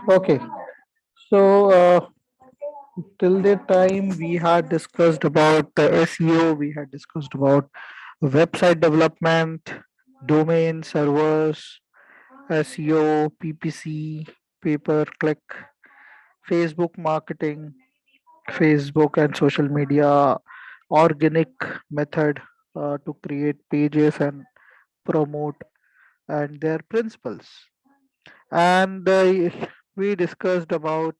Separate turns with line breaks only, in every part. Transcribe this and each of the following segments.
Okay, so till that time we had discussed about the SEO, we had discussed about website development, domain servers, SEO, PPC, pay per click, Facebook marketing, Facebook and social media, organic method to create pages and promote, and their principles. And we discussed about,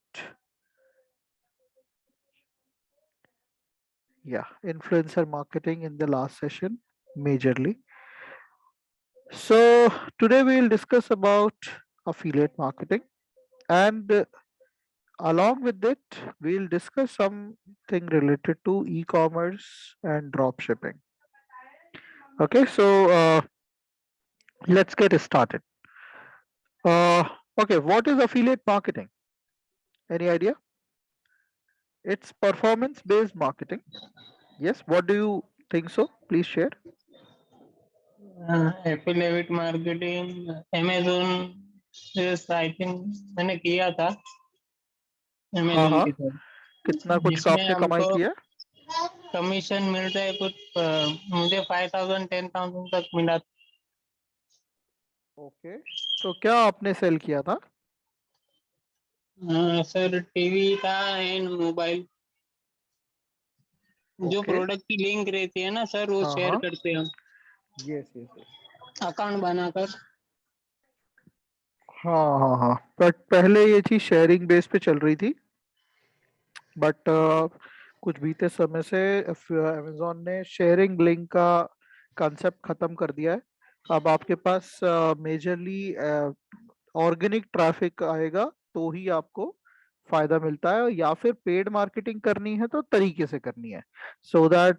yeah, influencer marketing in the last session majorly. So today we'll discuss about affiliate marketing, and along with it we'll discuss something related to e-commerce and drop shipping. Okay, so let's get started. uh, okay, what is affiliate marketing? Any idea? It's performance based marketing. Yes, what do you think? So please share.
Affiliate marketing Amazon I think मैंने किया था
हाँ
Amazon
हाँ,
की तरफ,
कितना कुछ का
जिसमें
आपने कमाई
हमको
किया?
कमीशन मिलता है कुछ मुझे 5,000 10,000 तक मिला।
ओके, तो क्या आपने सेल किया था?
सर टीवी था एंड मोबाइल, जो
ओके,
प्रोडक्ट की लिंक रहती है ना सर वो
हाँ
शेयर
हाँ,
करते हैं हम
यस यस यस,
अकाउंट बनाकर।
हाँ हाँ हाँ, बट पहले ये चीज शेयरिंग बेस पे चल रही थी, बट कुछ बीते समय से अमेजोन ने शेयरिंग लिंक का कंसेप्ट खत्म कर दिया है। अब आपके पास मेजरली ऑर्गेनिक ट्रैफिक आएगा तो ही आपको फायदा मिलता है, या फिर पेड मार्केटिंग करनी है तो तरीके से करनी है, सो दैट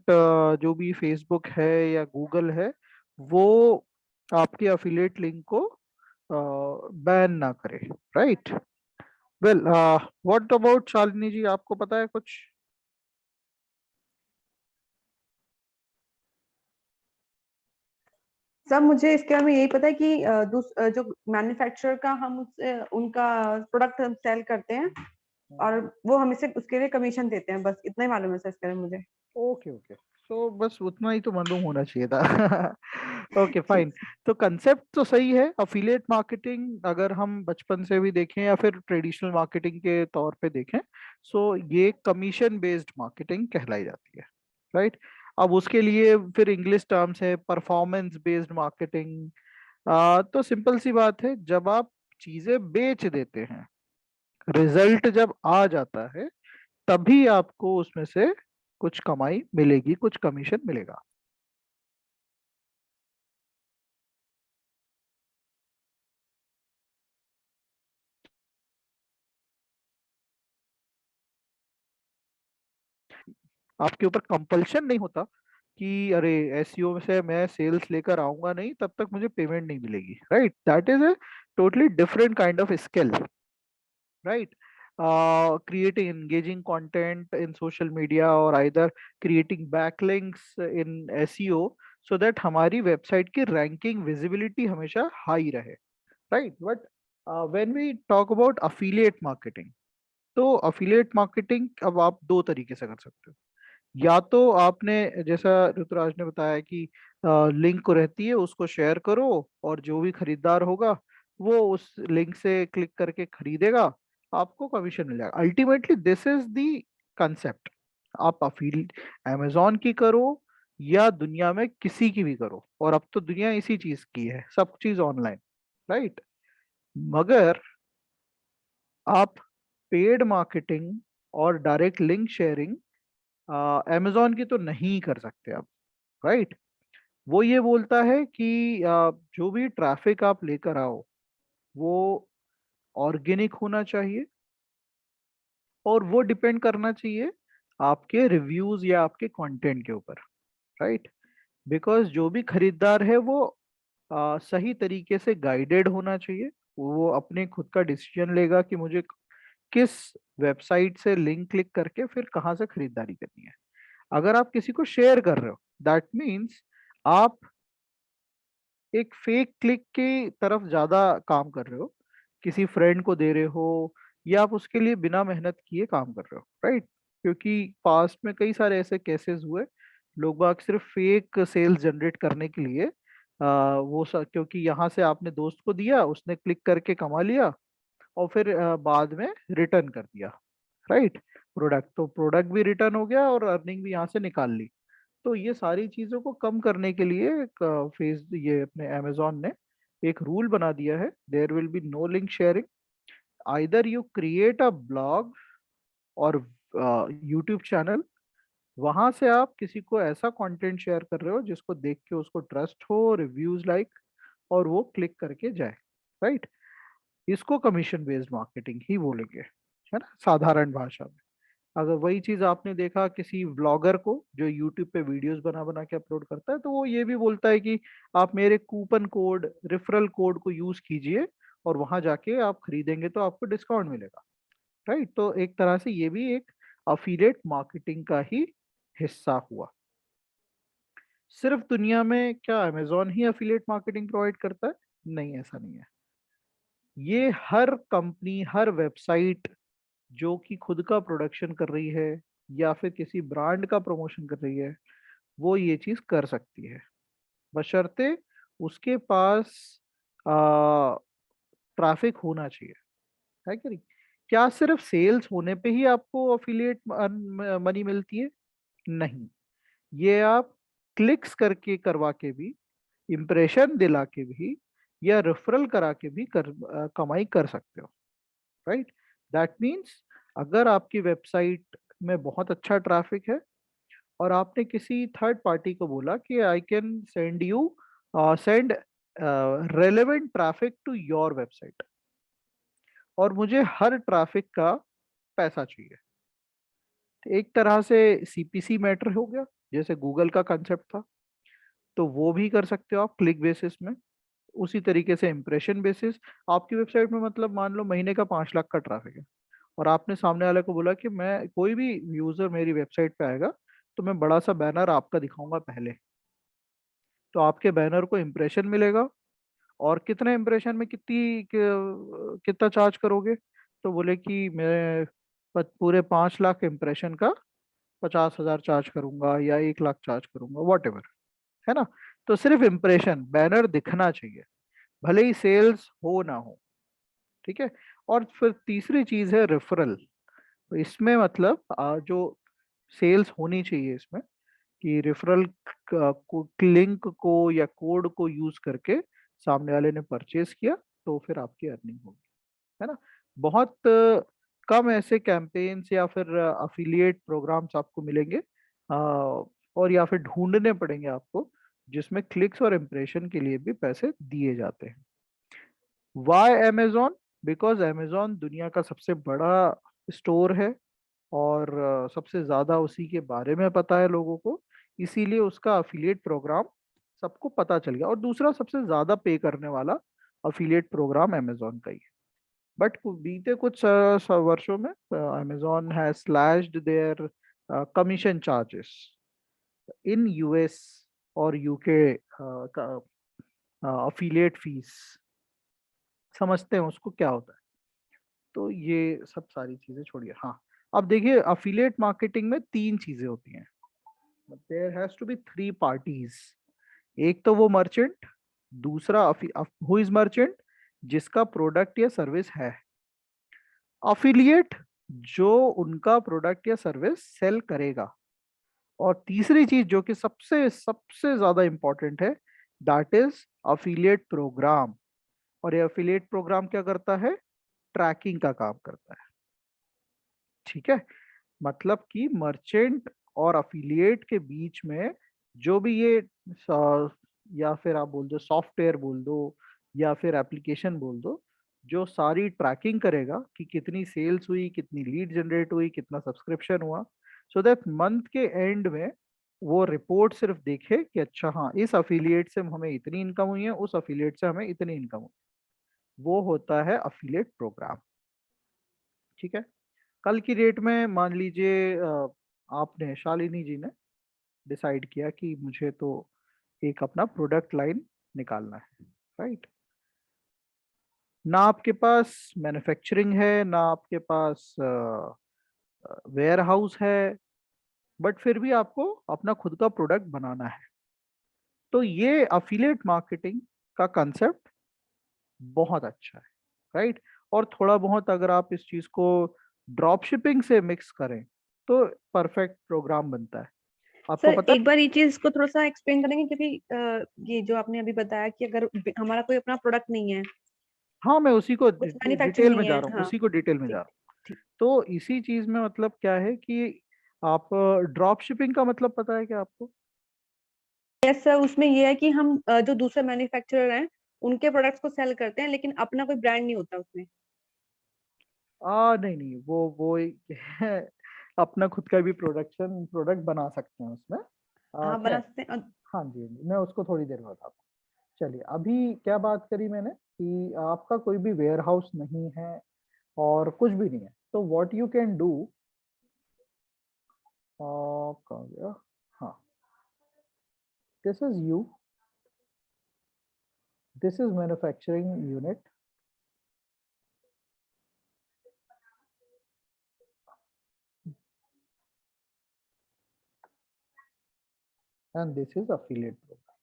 जो भी फेसबुक है या गूगल है वो आपके अफिलिएट लिंक को बैन ना करे, right? Well, what about Shalini ji, आपको पता है कुछ?
सब मुझे इसके बारे में यही पता है कि जो मैन्युफैक्चरर का हम उनका प्रोडक्ट हम सेल करते हैं और वो हम इसे उसके लिए कमीशन देते हैं, बस इतना ही मालूम है सर इसके बारे में मुझे।
ओके ओके, सो बस उतना ही तो मालूम होना चाहिए था। ओके फाइन,
ठीक।
तो कंसेप्ट तो सही है। अफिलिएट मार्केटिंग अगर हम बचपन से भी देखें या फिर ट्रेडिशनल मार्केटिंग के तौर पे देखें, सो ये कमीशन बेस्ड मार्केटिंग कहलाई जाती है, राइट? अब उसके लिए फिर इंग्लिश टर्म्स है परफॉर्मेंस बेस्ड मार्केटिंग। तो सिंपल सी बात है, जब आप चीजें बेच देते हैं, रिजल्ट जब आ जाता है, तभी आपको उसमें से कुछ कमाई मिलेगी, कुछ कमीशन मिलेगा। आपके ऊपर कंपल्शन नहीं होता कि अरे एसईओ से मैं सेल्स लेकर आऊंगा नहीं तब तक मुझे पेमेंट नहीं मिलेगी, right? That is a totally different kind of skill, right? Creating engaging content in social media or either creating backlinks in SEO so that हमारी वेबसाइट की रैंकिंग विजिबिलिटी हमेशा हाई रहे, right? But when we talk about affiliate marketing, तो affiliate marketing अब आप दो तरीके से कर सकते हो। या तो आपने, जैसा ऋतुराज ने बताया कि लिंक को रहती है उसको शेयर करो और जो भी खरीदार होगा वो उस लिंक से क्लिक करके खरीदेगा, आपको कमीशन मिल जाएगा। Ultimately this is the concept. आप अफील अमेजोन की करो या दुनिया में किसी की भी करो, और अब तो दुनिया इसी चीज की है, सब चीज ऑनलाइन, राइट? मगर आप पेड मार्केटिंग और डायरेक्ट लिंक शेयरिंग अमेजोन की तो नहीं कर सकते आप, राइट? वो ये बोलता है कि जो भी ट्रैफिक आप लेकर आओ वो ऑर्गेनिक होना चाहिए, और वो डिपेंड करना चाहिए आपके रिव्यूज या आपके कंटेंट के ऊपर, राइट? बिकॉज जो भी खरीदार है वो सही तरीके से गाइडेड होना चाहिए। वो अपने खुद का डिसीजन लेगा कि मुझे किस वेबसाइट से लिंक क्लिक करके फिर कहाँ से खरीदारी करनी है। अगर आप किसी को शेयर कर रहे हो, दैट मीन्स आप एक फेक क्लिक की तरफ ज्यादा काम कर रहे हो किसी फ्रेंड को दे रहे हो, या आप उसके लिए बिना मेहनत किए काम कर रहे हो, राइट? क्योंकि पास्ट में कई सारे ऐसे केसेस हुए, लोग बाग सिर्फ फेक सेल्स जनरेट करने के लिए क्योंकि यहाँ से आपने दोस्त को दिया, उसने क्लिक करके कमा लिया, और फिर बाद में रिटर्न कर दिया, राइट? प्रोडक्ट तो प्रोडक्ट भी रिटर्न हो गया और अर्निंग भी यहाँ से निकाल ली। तो ये सारी चीजों को कम करने के लिए एक ये अपने अमेजोन ने एक रूल बना दिया है, there will be no link sharing. Either you create a blog और यूट्यूब चैनल, वहां से आप किसी को ऐसा कंटेंट शेयर कर रहे हो जिसको देख के उसको ट्रस्ट हो, रिव्यूज लाइक, और वो क्लिक करके जाए, राइट? इसको कमीशन बेस्ड मार्केटिंग ही बोलेंगे, है ना, साधारण भाषा में। अगर वही चीज आपने देखा किसी व्लॉगर को जो यूट्यूब पे वीडियोस बना बना के अपलोड करता है, तो वो ये भी बोलता है कि आप मेरे कूपन कोड, रेफरल कोड को यूज कीजिए, और वहां जाके आप खरीदेंगे तो आपको डिस्काउंट मिलेगा, राइट? तो एक तरह से ये भी एक अफिलिएट मार्केटिंग का ही हिस्सा हुआ। सिर्फ दुनिया में क्या अमेजोन ही अफिलिएट मार्केटिंग प्रोवाइड करता है? नहीं, ऐसा नहीं है। ये हर कंपनी, हर वेबसाइट जो कि खुद का प्रोडक्शन कर रही है या फिर किसी ब्रांड का प्रमोशन कर रही है, वो ये चीज कर सकती है, बशर्ते उसके पास ट्रैफिक होना चाहिए, है कि नहीं? क्या सिर्फ सेल्स होने पे ही आपको अफिलिएट मनी मिलती है? नहीं, ये आप क्लिक्स करके करवा के भी, इंप्रेशन दिला के भी, या रेफरल करा के भी कमाई कर सकते हो, राइट? दैट मीन्स अगर आपकी वेबसाइट में बहुत अच्छा ट्रैफिक है और आपने किसी थर्ड पार्टी को बोला कि I can send relevant traffic to your website, और मुझे हर ट्रैफिक का पैसा चाहिए, तो एक तरह से सीपीसी मैटर हो गया, जैसे गूगल का कंसेप्ट था, तो वो भी कर सकते हो आप क्लिक बेसिस में। उसी तरीके से इम्प्रेशन बेसिस, आपकी वेबसाइट में मतलब मान लो महीने का 5 लाख का ट्रैफिक है, और आपने सामने वाले को बोला कि मैं, कोई भी यूजर मेरी वेबसाइट पे आएगा तो मैं बड़ा सा बैनर आपका दिखाऊंगा पहले, तो आपके बैनर को इम्प्रेशन मिलेगा, और कितने इम्प्रेशन में कितना चार्ज करोगे? तो बोले कि मैं पूरे 5 लाख इम्प्रेशन का 50,000 चार्ज करूंगा या 1 लाख चार्ज करूंगा, वॉट एवर, है ना? तो सिर्फ इम्प्रेशन, बैनर दिखना चाहिए, भले ही सेल्स हो ना हो, ठीक है? और फिर तीसरी चीज है रेफरल। तो इसमें मतलब जो सेल्स होनी चाहिए इसमें, कि रेफरल लिंक को या कोड को यूज करके सामने वाले ने परचेज किया, तो फिर आपकी अर्निंग होगी, है ना? बहुत कम ऐसे कैंपेन्स या फिर अफिलिएट प्रोग्राम्स आपको मिलेंगे, और या फिर ढूंढने पड़ेंगे आपको, जिसमें क्लिक्स और इम्प्रेशन के लिए भी पैसे दिए जाते हैं। Y Amazon? बिकॉज अमेजोन दुनिया का सबसे बड़ा स्टोर है, और सबसे ज्यादा उसी के बारे में पता है लोगों को, इसीलिए उसका अफिलिएट प्रोग्राम सबको पता चल गया, और दूसरा सबसे ज्यादा पे करने वाला अफिलिएट प्रोग्राम अमेजोन का ही है। बट बीते कुछ वर्षों में Amazon has slashed their commission charges in US और यूके अफिलिएट फीस, समझते हैं उसको क्या होता है? तो ये सब सारी चीजें छोड़िए। हाँ, अब देखिए, अफिलिएट मार्केटिंग में 3 चीजें होती हैं, there has to be 3 parties. एक तो वो मर्चेंट, दूसरा हु इज मर्चेंट, जिसका प्रोडक्ट या सर्विस है, अफिलिएट जो उनका प्रोडक्ट या सर्विस सेल करेगा, और तीसरी चीज जो कि सबसे सबसे ज्यादा इंपॉर्टेंट है, दैट इज अफिलिएट प्रोग्राम। और ये अफिलिएट प्रोग्राम क्या करता है? ट्रैकिंग का काम करता है, ठीक है? मतलब कि मर्चेंट और अफिलिएट के बीच में जो भी ये या फिर आप बोल दो सॉफ्टवेयर बोल दो, या फिर एप्लीकेशन बोल दो, जो सारी ट्रैकिंग करेगा कि कितनी सेल्स हुई, कितनी लीड जनरेट हुई, कितना सब्सक्रिप्शन हुआ, सो दैट मंथ के एंड में वो रिपोर्ट सिर्फ देखे कि अच्छा हाँ, इस अफिलिएट से हमें इतनी इनकम हुई है, उस अफिलिएट से हमें इतनी इनकम हुई, वो होता है अफिलिएट प्रोग्राम, ठीक है? कल की डेट में मान लीजिए आपने, शालिनी जी ने डिसाइड किया कि मुझे तो एक अपना प्रोडक्ट लाइन निकालना है, राइट? ना आपके पास मैन्युफैक्चरिंग है, ना आपके पास वेयर हाउस है, बट फिर भी आपको अपना खुद का प्रोडक्ट बनाना है। तो ये अफिलिएट मार्केटिंग का कंसेप्ट बहुत अच्छा है, राइट। और थोड़ा बहुत अगर आप इस चीज को ड्रॉप शिपिंग से मिक्स करें तो परफेक्ट प्रोग्राम बनता है। आपको
सर
पता
एक बार ये चीज को थोड़ा सा एक्सप्लेन करेंगे, क्योंकि ये जो आपने अभी बताया कि अगर हमारा कोई अपना प्रोडक्ट नहीं है,
हाँ, मैं उसी को
कुछ मैन्युफैक्चरिंग
डिटेल में
नहीं
जा
है,
रहा हूँ,
हाँ।
उसी को डिटेल में जा
ठीक
रहा हूँ।
ठीक।
तो इसी चीज में मतलब क्या है कि आप ड्रॉप शिपिंग का मतलब पता है क्या आपको?
यस सर, उसमें ये है कि हम जो दूसरे मैन्युफैक्चरर हैं उनके प्रोडक्ट्स को सेल करते हैं, लेकिन अपना कोई ब्रांड नहीं होता उसमें।
नहीं नहीं, वो है, अपना खुद का भी प्रोडक्ट बना सकते हैं उसमें।
हाँ बना
खैर,
सकते हैं।
हाँ जी, हाँ जी, मैं उसको थोड़ी देर में बताता हूँ। चलिए, अभी क्या बात करी मैंने कि आपका कोई भी वेयर हाउस नहीं है और कुछ भी नहीं है, तो व्हाट यू कैन डू, कहाँ गया, हाँ, this is you, this is manufacturing unit, and this is affiliate program.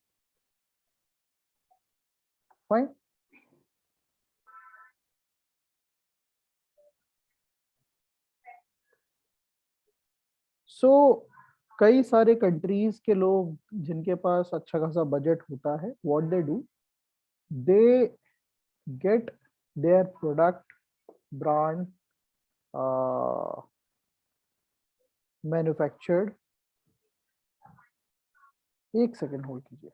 Fine. So कई सारे कंट्रीज के लोग जिनके पास अच्छा खासा बजट होता है, what they do, they get their product brand manufactured. एक सेकेंड होल्ड कीजिए।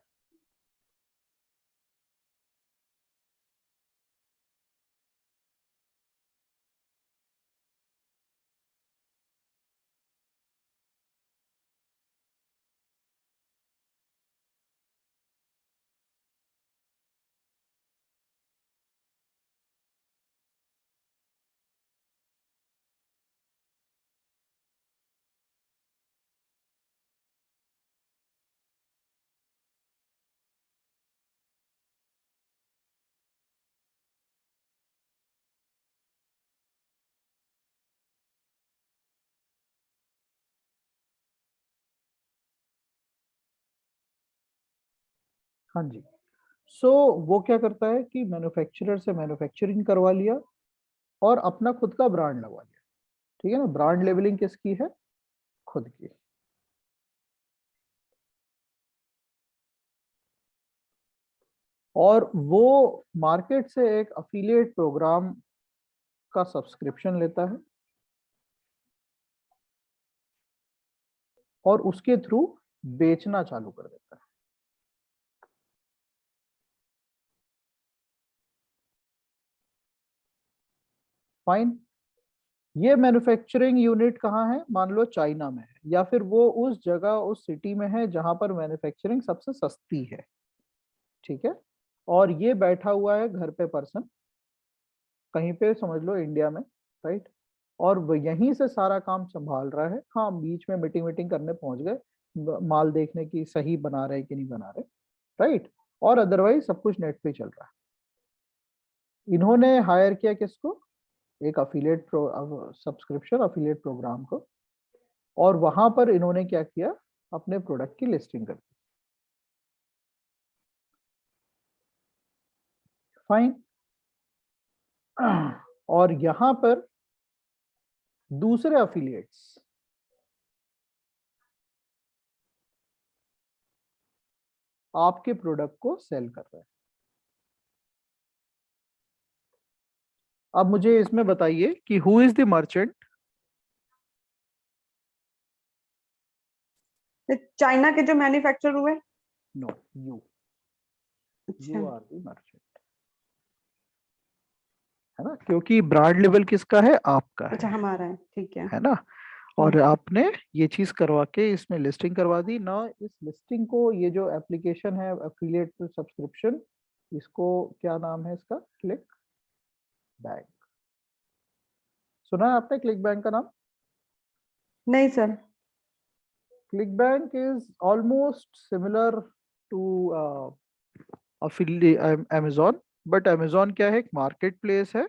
हाँ जी। सो वो क्या करता है कि मैन्युफैक्चरर से मैन्युफैक्चरिंग करवा लिया और अपना खुद का ब्रांड लगवा लिया। ठीक है ना, ब्रांड लेबलिंग किसकी है? खुद की। और वो मार्केट से एक अफिलिएट प्रोग्राम का सब्सक्रिप्शन लेता है और उसके थ्रू बेचना चालू कर देता है। फाइन। ये मैन्युफैक्चरिंग यूनिट कहाँ है? मान लो चाइना में है, या फिर वो उस जगह, उस सिटी में है जहां पर मैन्युफैक्चरिंग सबसे सस्ती है। ठीक है। और ये बैठा हुआ है घर पे पर्सन, कहीं पे समझ लो इंडिया में, राइट। और वो यहीं से सारा काम संभाल रहा है। हाँ, बीच में मीटिंग मीटिंग करने पहुंच गए, माल देखने की सही बना रहे कि नहीं बना रहे, राइट। और अदरवाइज सब कुछ नेट पे चल रहा है। इन्होंने हायर किया किसको? एक अफिलिएट सब्सक्रिप्शन अफिलिएट प्रोग्राम को, और वहां पर इन्होंने क्या किया? अपने प्रोडक्ट की लिस्टिंग कर दी। फाइन। और यहां पर दूसरे अफिलिएट्स आपके प्रोडक्ट को सेल कर रहे हैं। अब मुझे इसमें बताइए कि who is the merchant?
China के जो मैन्युफैक्चर हुए।
नो, यू
अच्छा।
यू आर द मर्चेंट, है ना, क्योंकि ब्रांड लेवल किसका है? आपका
अच्छा हमारा है, ठीक है।
है ना। और आपने ये चीज करवा के इसमें लिस्टिंग करवा दी ना। इस लिस्टिंग को, ये जो एप्लीकेशन है एफिलिएट सब्सक्रिप्शन, इसको क्या नाम है इसका? Click bank. सुना है आपने क्लिक बैंक का नाम?
नहीं sir.
ClickBank is almost similar to Amazon, but Amazon क्या है, एक मार्केट प्लेस है।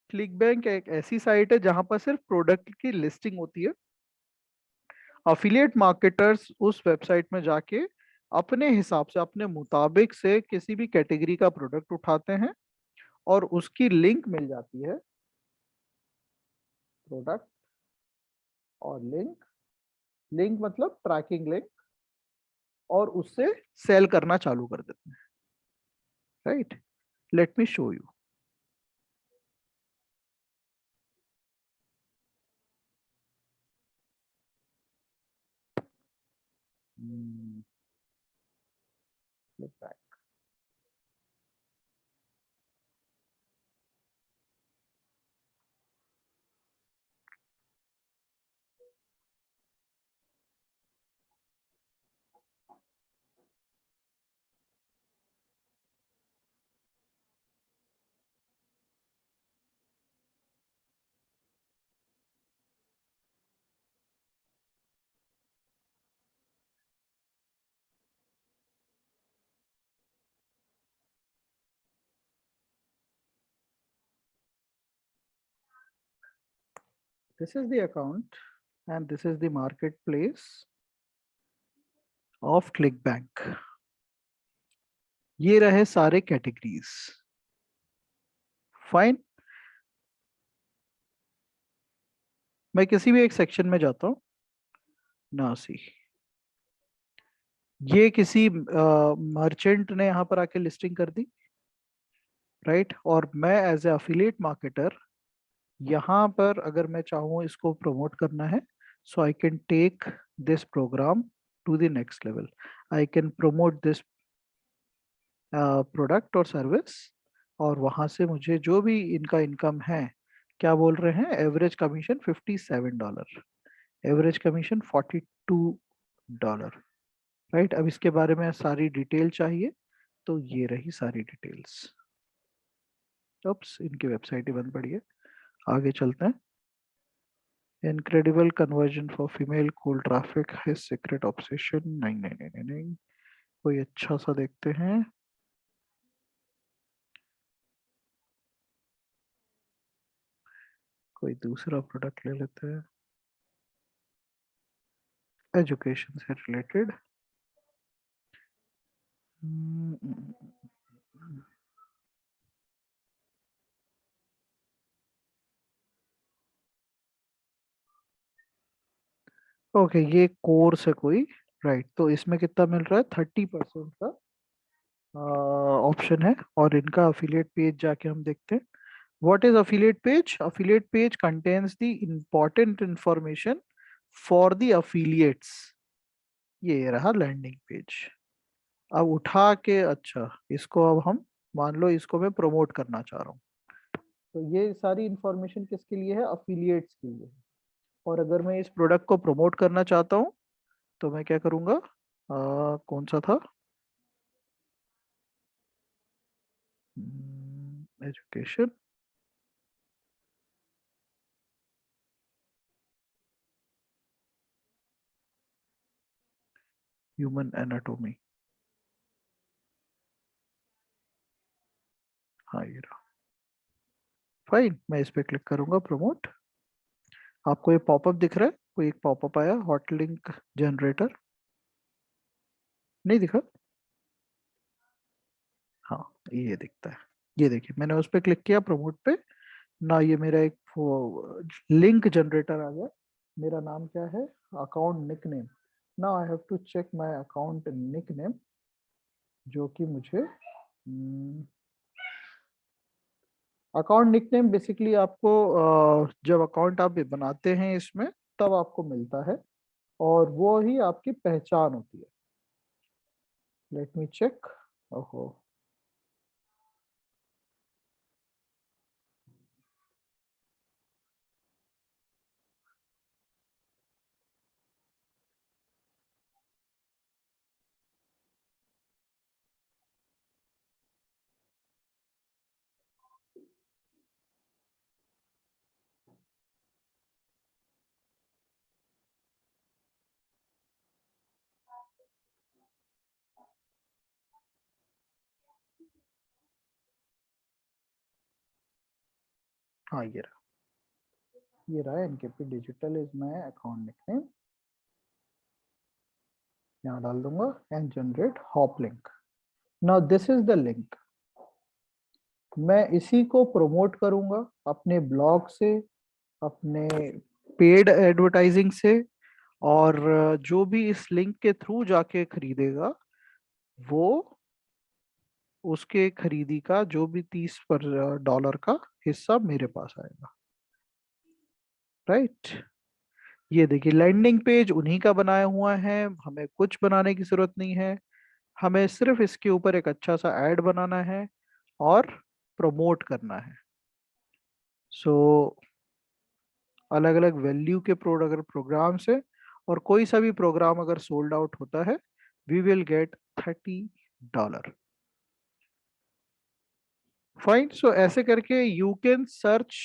क्लिक बैंक एक ऐसी साइट है जहां पर सिर्फ प्रोडक्ट की लिस्टिंग होती है। अफिलिएट मार्केटर्स उस वेबसाइट में जाके अपने हिसाब से, अपने मुताबिक से किसी भी कैटेगरी का प्रोडक्ट उठाते हैं और उसकी लिंक मिल जाती है, प्रोडक्ट और लिंक, लिंक मतलब ट्रैकिंग लिंक, और उससे सेल करना चालू कर देते हैं। Right, let me show you. This is the account and this is the marketplace of ClickBank. ये रहे सारे कैटेगरीज। फाइन, मैं किसी भी एक सेक्शन में जाता हूँ, नासी, ये किसी मर्चेंट ने यहाँ पर आके लिस्टिंग कर दी, राइट। और मैं एज ए अफिलिएट मार्केटर यहाँ पर अगर मैं चाहूँ इसको प्रमोट करना है, so I can take this programme to the next level. I can promote this product और सर्विस, और वहां से मुझे जो भी इनका इनकम है, क्या बोल रहे हैं, average commission $57, average commission $42। Right, अब इसके बारे में सारी डिटेल चाहिए, तो ये रही सारी डिटेल्स। इनकी वेबसाइट ही बंद पड़ी है, आगे चलते हैं। Incredible conversion for female, cool traffic है, सीक्रेट ऑब्सेशन, नहीं नहीं नहीं नहीं नहीं, कोई अच्छा सा देखते हैं। कोई दूसरा प्रोडक्ट ले लेते हैं, एजुकेशन से रिलेटेड। ओके, ये कोर्स है कोई, राइट। तो इसमें कितना मिल रहा है, 30% का ऑप्शन है। और इनका अफिलिएट पेज जाके हम देखते हैं। What is affiliate page? Affiliate page contains the important information for the affiliates. ये रहा लैंडिंग पेज। अब उठा के, अच्छा, इसको अब हम मान लो इसको मैं प्रमोट करना चाह रहा हूँ, तो ये सारी इंफॉर्मेशन किसके लिए है, अफिलिएट्स के लिए। और अगर मैं इस प्रोडक्ट को प्रमोट करना चाहता हूँ, तो मैं क्या करूँगा, कौन सा था, एजुकेशन, ह्यूमन एनाटोमी, हाँ ये रहा। फाइन, मैं इस पे क्लिक करूंगा, प्रमोट। आपको ये पॉपअप दिख रहा है, कोई एक पॉपअप आया, हॉट लिंक जनरेटर, नहीं दिखा? हाँ, ये दिखता है। ये देखिए, मैंने उस पे क्लिक किया, प्रमोट पे ना, ये मेरा एक लिंक जनरेटर आ गया। मेरा नाम क्या है, account nick name. Now I have to check my account nick name, जो कि मुझे अकाउंट निकनेम बेसिकली आपको जब अकाउंट आप बनाते हैं इसमें, तब आपको मिलता है, और वो ही आपकी पहचान होती है। Let me check. ओहो, हाँ ये रहा NKP digital is my account nickname, यहाँ डाल दूंगा and generate hop link. Now this is the link, मैं इसी को प्रमोट करूंगा अपने ब्लॉग से, अपने पेड एडवर्टाइजिंग से, और जो भी इस लिंक के थ्रू जाके खरीदेगा वो उसके खरीदी का जो भी $30 का हिस्सा मेरे पास आएगा, राइट। ये देखिए लैंडिंग पेज उन्हीं का बनाया हुआ है, हमें कुछ बनाने की जरूरत नहीं है, हमें सिर्फ इसके ऊपर एक अच्छा सा ऐड बनाना है और प्रमोट करना है। सो अलग अलग वैल्यू के अगर प्रोग्राम से, और कोई सा भी प्रोग्राम अगर सोल्ड आउट होता है we will get $30। Fine, so ऐसे करके you can search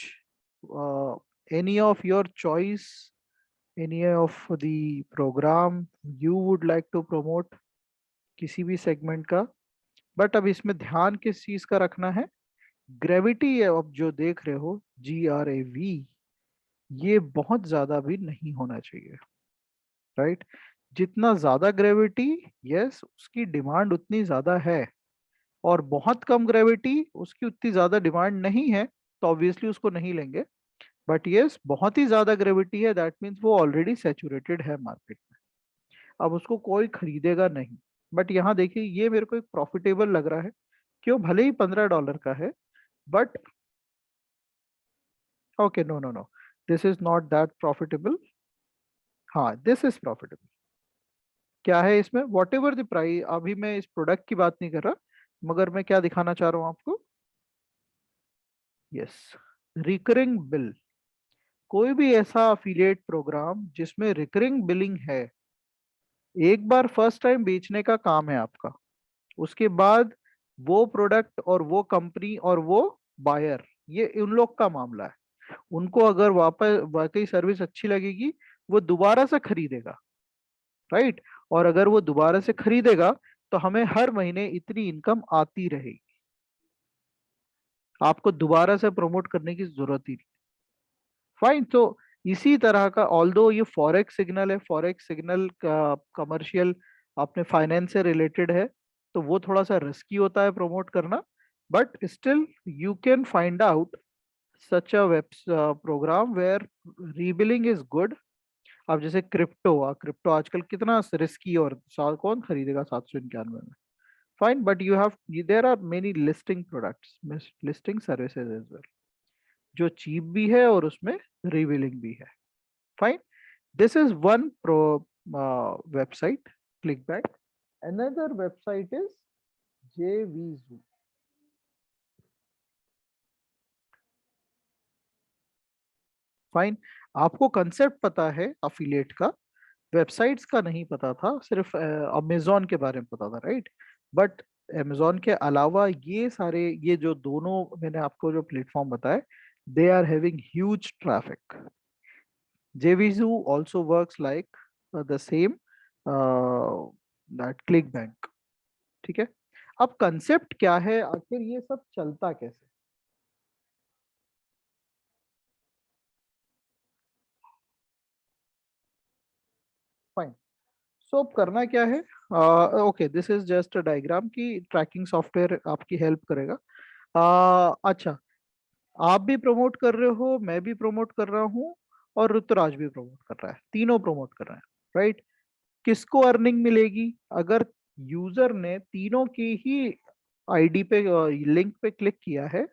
any of your choice, any of the program you would like to promote, किसी भी सेगमेंट का। बट अब इसमें ध्यान किस चीज का रखना है, ग्रेविटी अब जो देख रहे हो GRAV, ये बहुत ज्यादा भी नहीं होना चाहिए, राइट। जितना ज्यादा ग्रेविटी, यस उसकी डिमांड उतनी ज्यादा है, और बहुत कम ग्रेविटी उसकी उतनी ज्यादा डिमांड नहीं है, तो ऑब्वियसली उसको नहीं लेंगे। बट यस बहुत ही ज्यादा ग्रेविटी है, दैट मीन्स वो ऑलरेडी सैचुरेटेड है मार्केट में, अब उसको कोई खरीदेगा नहीं। बट यहाँ देखिए ये मेरे को एक प्रॉफिटेबल लग रहा है, क्यों, भले ही $15 का है, but okay no no no, this is not that profitable. हाँ दिस इज प्रॉफिटेबल। क्या है इसमें, वॉट एवर द प्राइस, अभी मैं इस प्रोडक्ट की बात नहीं कर रहा, मगर मैं क्या दिखाना चाह रहा हूँ आपको, यस रिकरिंग बिल। कोई भी ऐसा अफिलिएट प्रोग्राम जिसमें रिकरिंग बिलिंग है, एक बार फर्स्ट टाइम बेचने का काम है आपका, उसके बाद वो प्रोडक्ट और वो कंपनी और वो बायर, ये उन लोग का मामला है। उनको अगर वापस वाकई सर्विस अच्छी लगेगी वो दोबारा से खरीदेगा, राइट। और अगर वो दोबारा से खरीदेगा तो हमें हर महीने इतनी इनकम आती रहेगी, आपको दोबारा से प्रमोट करने की जरूरत ही नहीं। फाइन, तो इसी तरह का, ऑल्दो ये फॉरेक्स सिग्नल है, फॉरेक्स सिग्नल का कमर्शियल अपने फाइनेंस से रिलेटेड है, तो वो थोड़ा सा रिस्की होता है प्रमोट करना, but still you can find out such a web programme where rebilling is good. अब जैसे क्रिप्टो, क्रिप्टो आजकल कितना रिस्की, और कौन खरीदेगा 791 में। Fine, but you have, there are many listing products, listing services as well, जो चीप भी है और उसमें रिवीलिंग भी है। Fine, this is one pro website, ClickBank. Another website is JVZoo। Fine, आपको कंसेप्ट पता है अफिलिएट का, वेबसाइट्स का नहीं पता था, सिर्फ अमेजोन के बारे में पता था, राइट। बट अमेजोन के अलावा ये सारे, ये जो दोनों मैंने आपको जो प्लेटफॉर्म बताए, they are having huge traffic. JVZoo also works like the same that ClickBank, ठीक है। अब कंसेप्ट क्या है, आखिर ये सब चलता कैसे। फाइन, सो अब करना क्या है, okay this is just a diagram की ट्रैकिंग सॉफ्टवेयर आपकी हेल्प करेगा। अच्छा, आप भी प्रमोट कर रहे हो, मैं भी प्रमोट कर रहा हूँ, और ऋतुराज भी प्रमोट कर रहा है, तीनों प्रमोट कर रहे हैं, राइट। किसको अर्निंग मिलेगी, अगर यूजर ने तीनों की ही आईडी पे लिंक पे क्लिक किया है,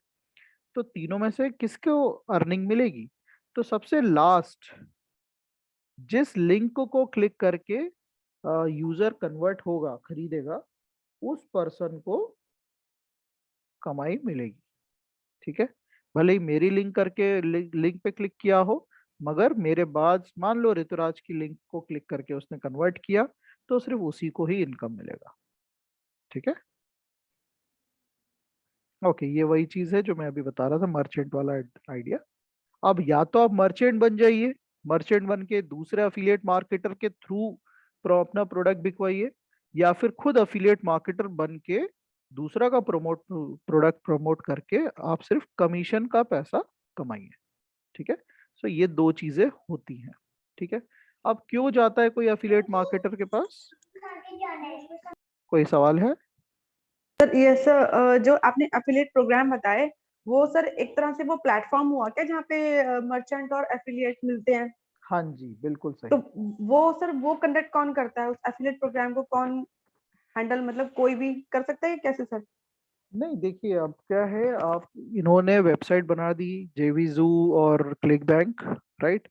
तो तीनों में से किसको अर्निंग मिलेगी। तो सबसे लास्ट जिस लिंक को क्लिक करके यूजर कन्वर्ट होगा, खरीदेगा, उस पर्सन को कमाई मिलेगी, ठीक है। भले ही मेरी लिंक करके लिंक पे क्लिक किया हो, मगर मेरे बाद मान लो ऋतुराज की लिंक को क्लिक करके उसने कन्वर्ट किया, तो सिर्फ उसी को ही इनकम मिलेगा, ठीक है। ओके, ये वही चीज है जो मैं अभी बता रहा था, मर्चेंट वाला आइडिया। अब या तो आप मर्चेंट बन जाइए, मर्चेंट बन के दूसरे अफिलिएट मार्केटर के थ्रू अपना प्रोडक्ट बिकवाइए, या फिर खुद अफिलिएट मार्केटर बन के दूसरा का प्रोडक्ट प्रमोट करके आप सिर्फ कमीशन का पैसा कमाई है। ठीक है, सो ये दो चीजें होती हैं। ठीक है, अब क्यों जाता है कोई अफिलिएट मार्केटर के पास? कोई सवाल है?
सर ये सर जो आपने एफिलिएट प्रोग्राम बताए, वो सर एक तरह से वो प्लेटफॉर्म हुआ क्या जहाँ पे मर्चेंट और एफिलिएट मिलते हैं?
हाँ जी, बिल्कुल
तो
सही।
वो सर वो कंडक्ट कौन करता है, उस एफिलिएट प्रोग्राम को कौन हैंडल, मतलब कोई भी कर सकता है कैसे सर?
नहीं देखिए, अब क्या है, आप इन्होंने वेबसाइट बना दी, जेवीजू और क्लिक बैंक, राइट।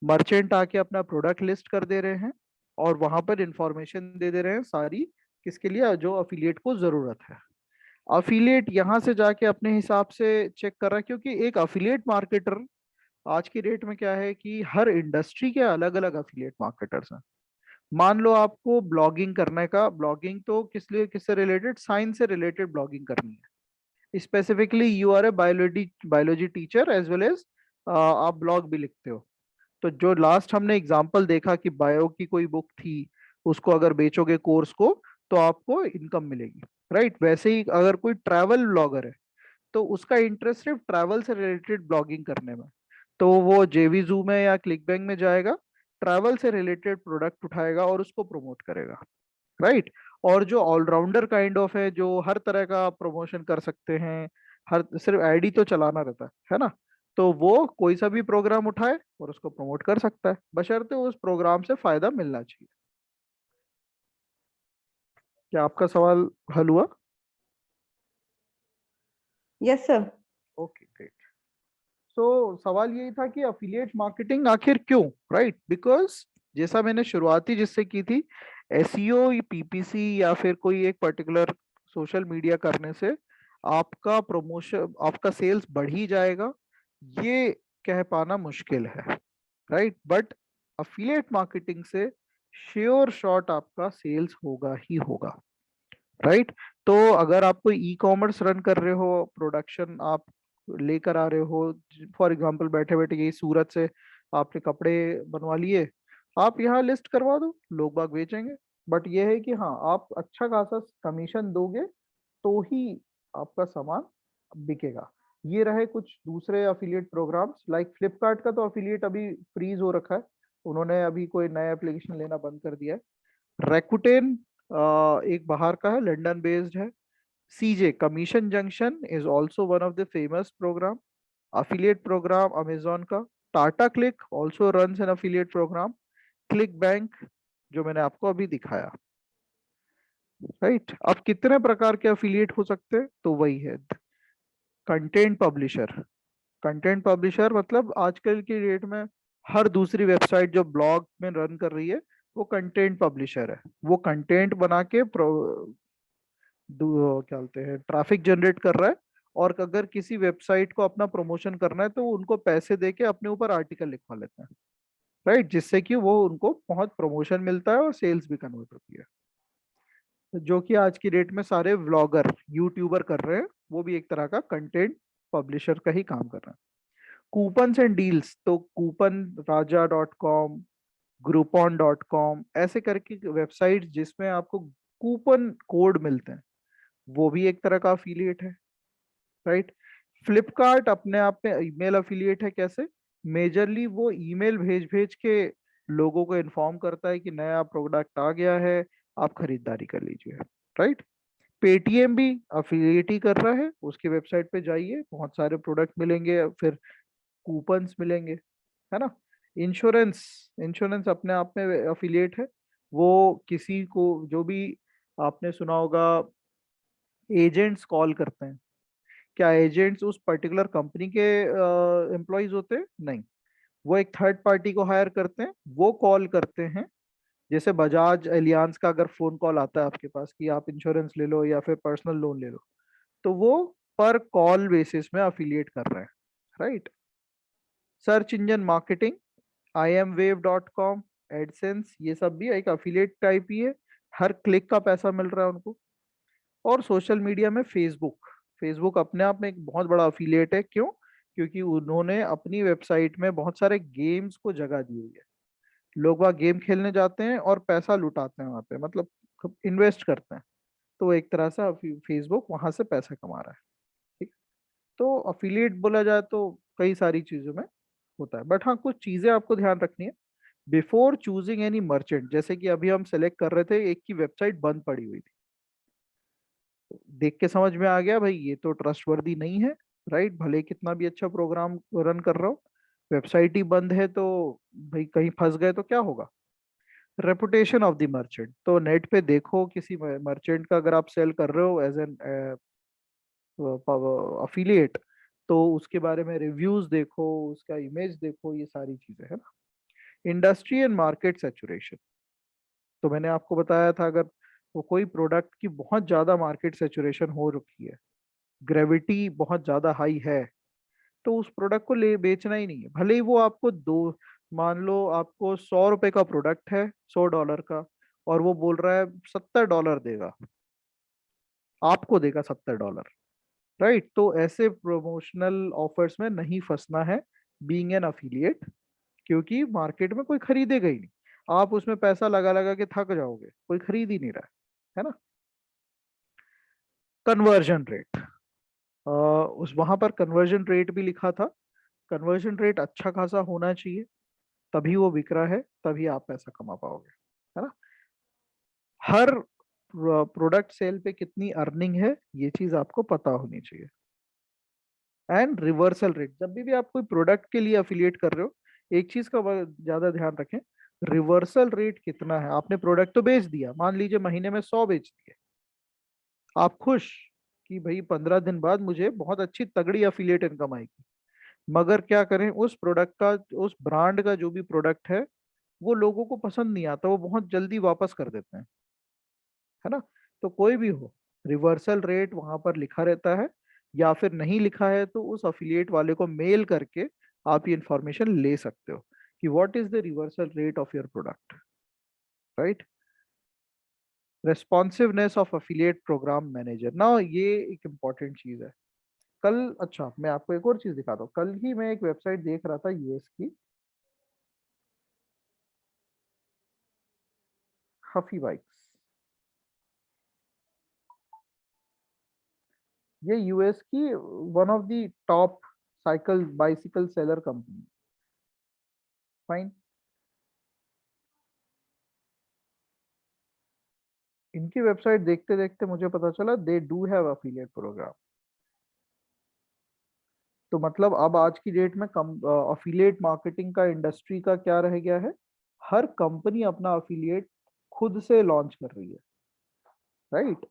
मर्चेंट आके अपना प्रोडक्ट लिस्ट कर दे रहे हैं और वहां पर इंफॉर्मेशन दे दे रहे हैं सारी, किसके लिए? जो अफिलिएट को जरूरत है। अफिलिएट यहाँ से जाके अपने हिसाब से चेक कर रहा है, क्योंकि एक अफिलिएट मार्केटर आज की डेट में क्या है कि हर इंडस्ट्री के अलग अलग अफिलिएट मार्केटर्स हैं। मान लो आपको ब्लॉगिंग करने का, ब्लॉगिंग तो किस लिए, किससे रिलेटेड? साइंस से रिलेटेड ब्लॉगिंग करनी है। Specifically you are a biology biology teacher as well as आप ब्लॉग भी लिखते हो। तो जो लास्ट हमने एग्जांपल देखा कि बायो की कोई बुक थी, उसको अगर बेचोगे कोर्स को तो आपको इनकम मिलेगी, राइट। वैसे ही अगर कोई ट्रैवल ब्लॉगर है तो उसका इंटरेस्ट सिर्फ ट्रैवल से रिलेटेड ब्लॉगिंग करने में, तो वो जेवीजू में या क्लिकबैंक में जाएगा, ट्रैवल से रिलेटेड प्रोडक्ट उठाएगा और उसको प्रमोट करेगा, राइट। और जो ऑलराउंडर काइंड ऑफ है, जो हर तरह का प्रमोशन कर सकते हैं, हर सिर्फ आईडी तो चलाना रहता है ना, तो वो कोई सा भी प्रोग्राम उठाए और उसको प्रमोट कर सकता है, बशर्ते उस प्रोग्राम से फायदा मिलना चाहिए। क्या आपका सवाल हल हुआ?
Yes sir.
Okay, great. So सवाल यही था कि अफिलिएट मार्केटिंग आखिर क्यों, राइट। बिकॉज जैसा मैंने शुरुआती जिससे की थी, एसईओ, पीपीसी या फिर कोई एक पर्टिकुलर सोशल मीडिया करने से आपका प्रमोशन, आपका सेल्स बढ़ ही जाएगा, ये कह पाना मुश्किल है, राइट। बट अफिलिएट मार्केटिंग से श्योर शॉट आपका सेल्स होगा ही होगा, राइट। तो अगर आप कोई ई कॉमर्स रन कर रहे हो, प्रोडक्शन आप लेकर आ रहे हो, फॉर एग्जांपल बैठे बैठे यही सूरत से आपने कपड़े बनवा लिए, आप यहाँ लिस्ट करवा दो, लोग बाग बेचेंगे। बट ये है कि हाँ, आप अच्छा खासा कमीशन दोगे तो ही आपका सामान बिकेगा। ये रहे कुछ दूसरे अफिलिएट प्रोग्राम्स, लाइक फ्लिपकार्ट का तो अफिलिएट अभी फ्रीज हो रखा है, उन्होंने अभी कोई नया एप्लीकेशन लेना बंद कर दिया है। रैकुटेन एक बाहर का है, लंदन बेस्ड है। CJ commission junction is also one of the famous programme, affiliate programme Amazon का। Tata CLiQ also run an affiliate programme. ClickBank जो मैंने आपको अभी दिखाया, राइट। अब कितने प्रकार के अफिलिएट हो सकते हैं? तो वही है, कंटेंट पब्लिशर। कंटेंट पब्लिशर मतलब आजकल की डेट में हर दूसरी वेबसाइट जो ब्लॉग में रन कर रही है, वो कंटेंट पब्लिशर है। वो कंटेंट बना के क्या बोलते हैं, ट्रैफिक जनरेट कर रहा है, और अगर किसी वेबसाइट को अपना प्रमोशन करना है तो वो उनको पैसे दे के अपने ऊपर आर्टिकल लिखवा लेते हैं, राइट, जिससे कि वो उनको बहुत प्रमोशन मिलता है और सेल्स भी कन्वर्ट होती है। जो कि आज की डेट में सारे व्लॉगर, यूट्यूबर कर रहे हैं, वो भी एक तरह का कंटेंट पब्लिशर का ही काम कर रहे हैं। कूपन्स एंड डील्स, तो कूपन राजा.com, groupon.com, ऐसे करके वेबसाइट जिसमें आपको कूपन कोड मिलते हैं, वो भी एक तरह का अफिलिएट है, राइट। फ्लिपकार्ट अपने आप में ईमेल अफिलिएट है। कैसे? मेजरली वो ईमेल भेज भेज के लोगों को इन्फॉर्म करता है कि नया प्रोडक्ट आ गया है, आप खरीदारी कर लीजिए, राइट। पेटीएम भी अफिलिएट ही कर रहा है, उसकी वेबसाइट पे जाइए, बहुत सारे प्रोडक्ट मिलेंगे, फिर कूपन्स मिलेंगे, है ना। इंश्योरेंस, इंश्योरेंस अपने आप में अफिलिएट है। वो किसी को, जो भी आपने सुना होगा, एजेंट्स कॉल करते हैं, क्या एजेंट्स उस पर्टिकुलर कंपनी के एम्प्लॉयज होते हैं? नहीं, वो एक थर्ड पार्टी को हायर करते हैं, वो कॉल करते हैं। जैसे बजाज एलियांज का अगर फोन कॉल आता है आपके पास कि आप इंश्योरेंस ले लो या फिर पर्सनल लोन ले लो, तो वो पर कॉल बेसिस में अफिलिएट कर रहे हैं, right. Search engine marketing, imwave.com, AdSense, ये सब भी एक अफिलिएट टाइप ही है, हर क्लिक का पैसा मिल रहा है उनको। और सोशल मीडिया में फेसबुक, फेसबुक अपने आप में एक बहुत बड़ा अफिलिएट है। क्यों? क्योंकि उन्होंने अपनी वेबसाइट में बहुत सारे गेम्स को जगह दी हुई है। लोग वहाँ गेम खेलने जाते हैं और पैसा लुटाते हैं वहाँ पे, मतलब इन्वेस्ट करते हैं, तो एक तरह से फेसबुक वहां से पैसा कमा रहा है, ठीक। तो अफिलिएट बोला जाए तो कई सारी चीजों में होता है, बट हाँ कुछ चीजें आपको ध्यान रखनी है बिफोर चूजिंग एनी मर्चेंट। जैसे कि अभी हम सेलेक्ट कर रहे थे, एक की वेबसाइट बंद पड़ी हुई थी, देख के समझ में आ गया भाई ये तो ट्रस्टवर्दी नहीं है, राइट, भले कितना भी अच्छा प्रोग्राम रन कर रहा हो, वेबसाइट ही बंद है तो भाई कहीं फंस गए तो क्या होगा। रेपुटेशन ऑफ द मर्चेंट, तो नेट पे देखो किसी मर्चेंट का अगर आप सेल कर रहे हो एज एन अफिलिएट, तो उसके बारे में रिव्यूज देखो, उसका इमेज देखो, ये सारी चीजें है ना। इंडस्ट्री एंड मार्केट सैचुरेशन, तो मैंने आपको बताया था अगर वो कोई प्रोडक्ट की बहुत ज्यादा मार्केट सैचुरेशन हो रखी है, ग्रेविटी बहुत ज्यादा हाई है, तो उस प्रोडक्ट को ले बेचना ही नहीं है। भले ही वो आपको दो, मान लो आपको 100 रुपए का प्रोडक्ट है, $100 का, और वो बोल रहा है $70 देगा, आपको देगा $70, राइट। तो ऐसे प्रमोशनल ऑफर्स में नहीं फंसना है बीइंग एन अफिलिएट, क्योंकि मार्केट में कोई खरीदेगा ही नहीं, आप उसमें पैसा लगा लगा के थक जाओगे, कोई खरीद ही नहीं रहा है ना। कन्वर्जन रेट, उस वहां पर कन्वर्जन रेट भी लिखा था, कन्वर्जन रेट अच्छा खासा होना चाहिए, तभी वो बिक रहा है, तभी आप पैसा कमा पाओगे, है ना। हर प्रोडक्ट सेल पे कितनी अर्निंग है ये चीज आपको पता होनी चाहिए। एंड रिवर्सल रेट, जब भी आप कोई प्रोडक्ट के लिए अफिलिएट कर रहे हो, एक चीज का ज्यादा ध्यान रखें, रिवर्सल रेट कितना है। आपने प्रोडक्ट तो बेच दिया, मान लीजिए महीने में 100 बेच दिए, आप खुश कि भाई 15 दिन बाद मुझे बहुत अच्छी तगड़ी अफिलिएट इनकम आएगी, मगर क्या करें, उस प्रोडक्ट का, उस ब्रांड का जो भी प्रोडक्ट है वो लोगों को पसंद नहीं आता, वो बहुत जल्दी वापस कर देते हैं, है ना। तो कोई भी हो, रिवर्सल रेट वहां पर लिखा रहता है, या फिर नहीं लिखा है तो उस अफिलिएट वाले को मेल करके आप ये इंफॉर्मेशन ले सकते हो कि what is the reversal rate of your product, right. Responsiveness of affiliate programme manager, ना ये एक इंपॉर्टेंट चीज है। कल, अच्छा मैं आपको एक और चीज दिखाता हूँ, कल ही मैं एक वेबसाइट देख रहा था यूएस की, हफी बाइक्स, ये यूएस की one of the top cycle bicycle seller company, fine. इनकी वेबसाइट देखते देखते मुझे पता चला they do have affiliate programme. तो मतलब अब आज की डेट में कम अफिलिएट मार्केटिंग का इंडस्ट्री का क्या रह गया है, हर कंपनी अपना अफिलिएट खुद से लॉन्च कर रही है, राइट।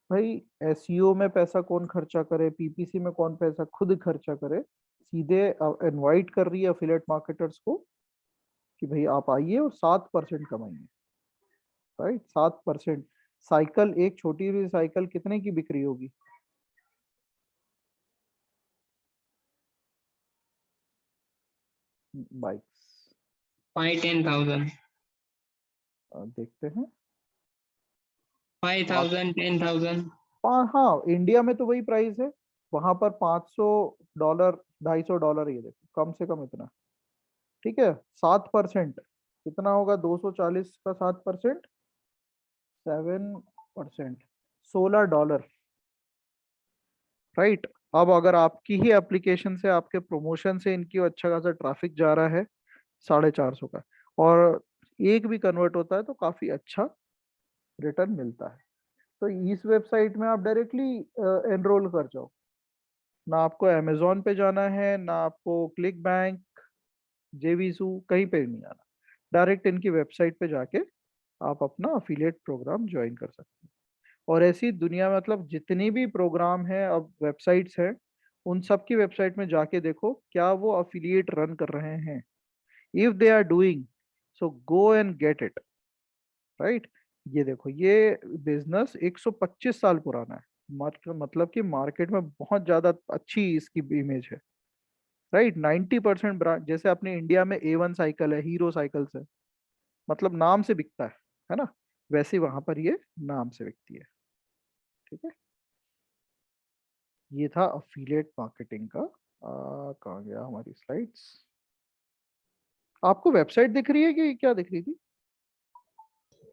भाई एसईओ में पैसा कौन खर्चा करे, पीपीसी में कौन पैसा खुद खर्चा करे, सीधे इनवाइट कर रही है अफिलिएट मार्केटर्स को कि भाई आप आइए और 7% कमाइए, राइट। 7%, साइकिल, एक छोटी सी साइकिल कितने की बिक्री होगी, बाइक्स
5-10,000,
देखते हैं।
5,000, 10,000।
हाँ इंडिया में तो वही प्राइस है, वहां पर $500, $250, ये देखो कम से कम इतना, ठीक है। 7% कितना होगा, 240 का 7%, 7%, $16, राइट। अब अगर आपकी ही एप्लीकेशन से, आपके प्रमोशन से इनकी अच्छा खासा ट्रैफिक जा रहा है 450 का, और एक भी कन्वर्ट होता है तो काफी अच्छा रिटर्न मिलता है। तो इस वेबसाइट में आप डायरेक्टली एनरोल कर जाओ, ना आपको अमेजोन पे जाना है, ना आपको क्लिक बैंक, जेवीसू, कहीं पे नहीं आना, डायरेक्ट इनकी वेबसाइट पे जाके आप अपना अफिलिएट प्रोग्राम ज्वाइन कर सकते हैं। और ऐसी दुनिया में मतलब जितनी भी प्रोग्राम है, अब वेबसाइट्स हैं, उन सब की वेबसाइट में जाके देखो क्या वो अफिलिएट रन कर रहे हैं, if they are doing, so go and get it, right. ये देखो, ये बिजनेस 125 साल पुराना है, मतलब कि मार्केट में बहुत ज्यादा अच्छी इसकी इमेज है, राइट। 90% ब्रांड, जैसे अपने इंडिया में A1 साइकिल है, हीरो साइकिल्स है, मतलब नाम से बिकता है ना, वैसे वहां पर ये नाम से बिकती है, ठीक है। ये था अफिलिएट मार्केटिंग का। कहाँ गया हमारी स्लाइड्स, आपको वेबसाइट दिख रही है कि क्या दिख रही थी।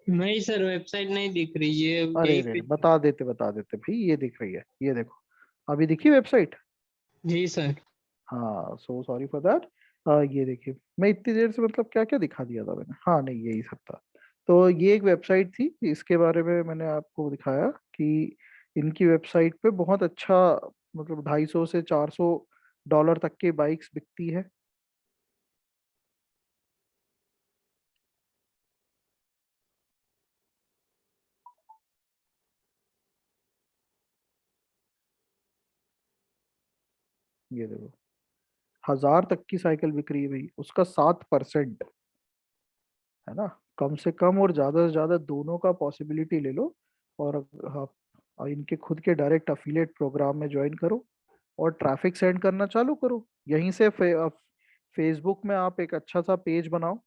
नहीं सर, वेबसाइट नहीं दिख रही है
अरे
यहीं
रे
पे।
बता देते भाई, ये दिख रही है, ये देखो, अभी दिखी वेबसाइट।
जी सर।
हाँ, सो सॉरी फॉर दैट। ये देखिए, मैं इतनी देर से मतलब क्या क्या दिखा दिया था मैंने। हाँ नहीं, यही सब था। तो ये एक वेबसाइट थी, इसके बारे में मैंने आपको दिखाया कि इनकी वेबसाइट पे बहुत अच्छा, मतलब 250 से $400 तक की बाइक्स बिकती है। ये देखो, 1000 तक की साइकिल बिक रही है भाई, उसका 7%। है ना? कम से कम और ज्यादा से ज्यादा दोनों का पॉसिबिलिटी ले लो। और आप इनके खुद के डायरेक्ट अफिलिएट प्रोग्राम में ज्वाइन करो और ट्रैफिक सेंड करना चालू करो। यहीं से फेसबुक में आप एक अच्छा सा पेज बनाओ,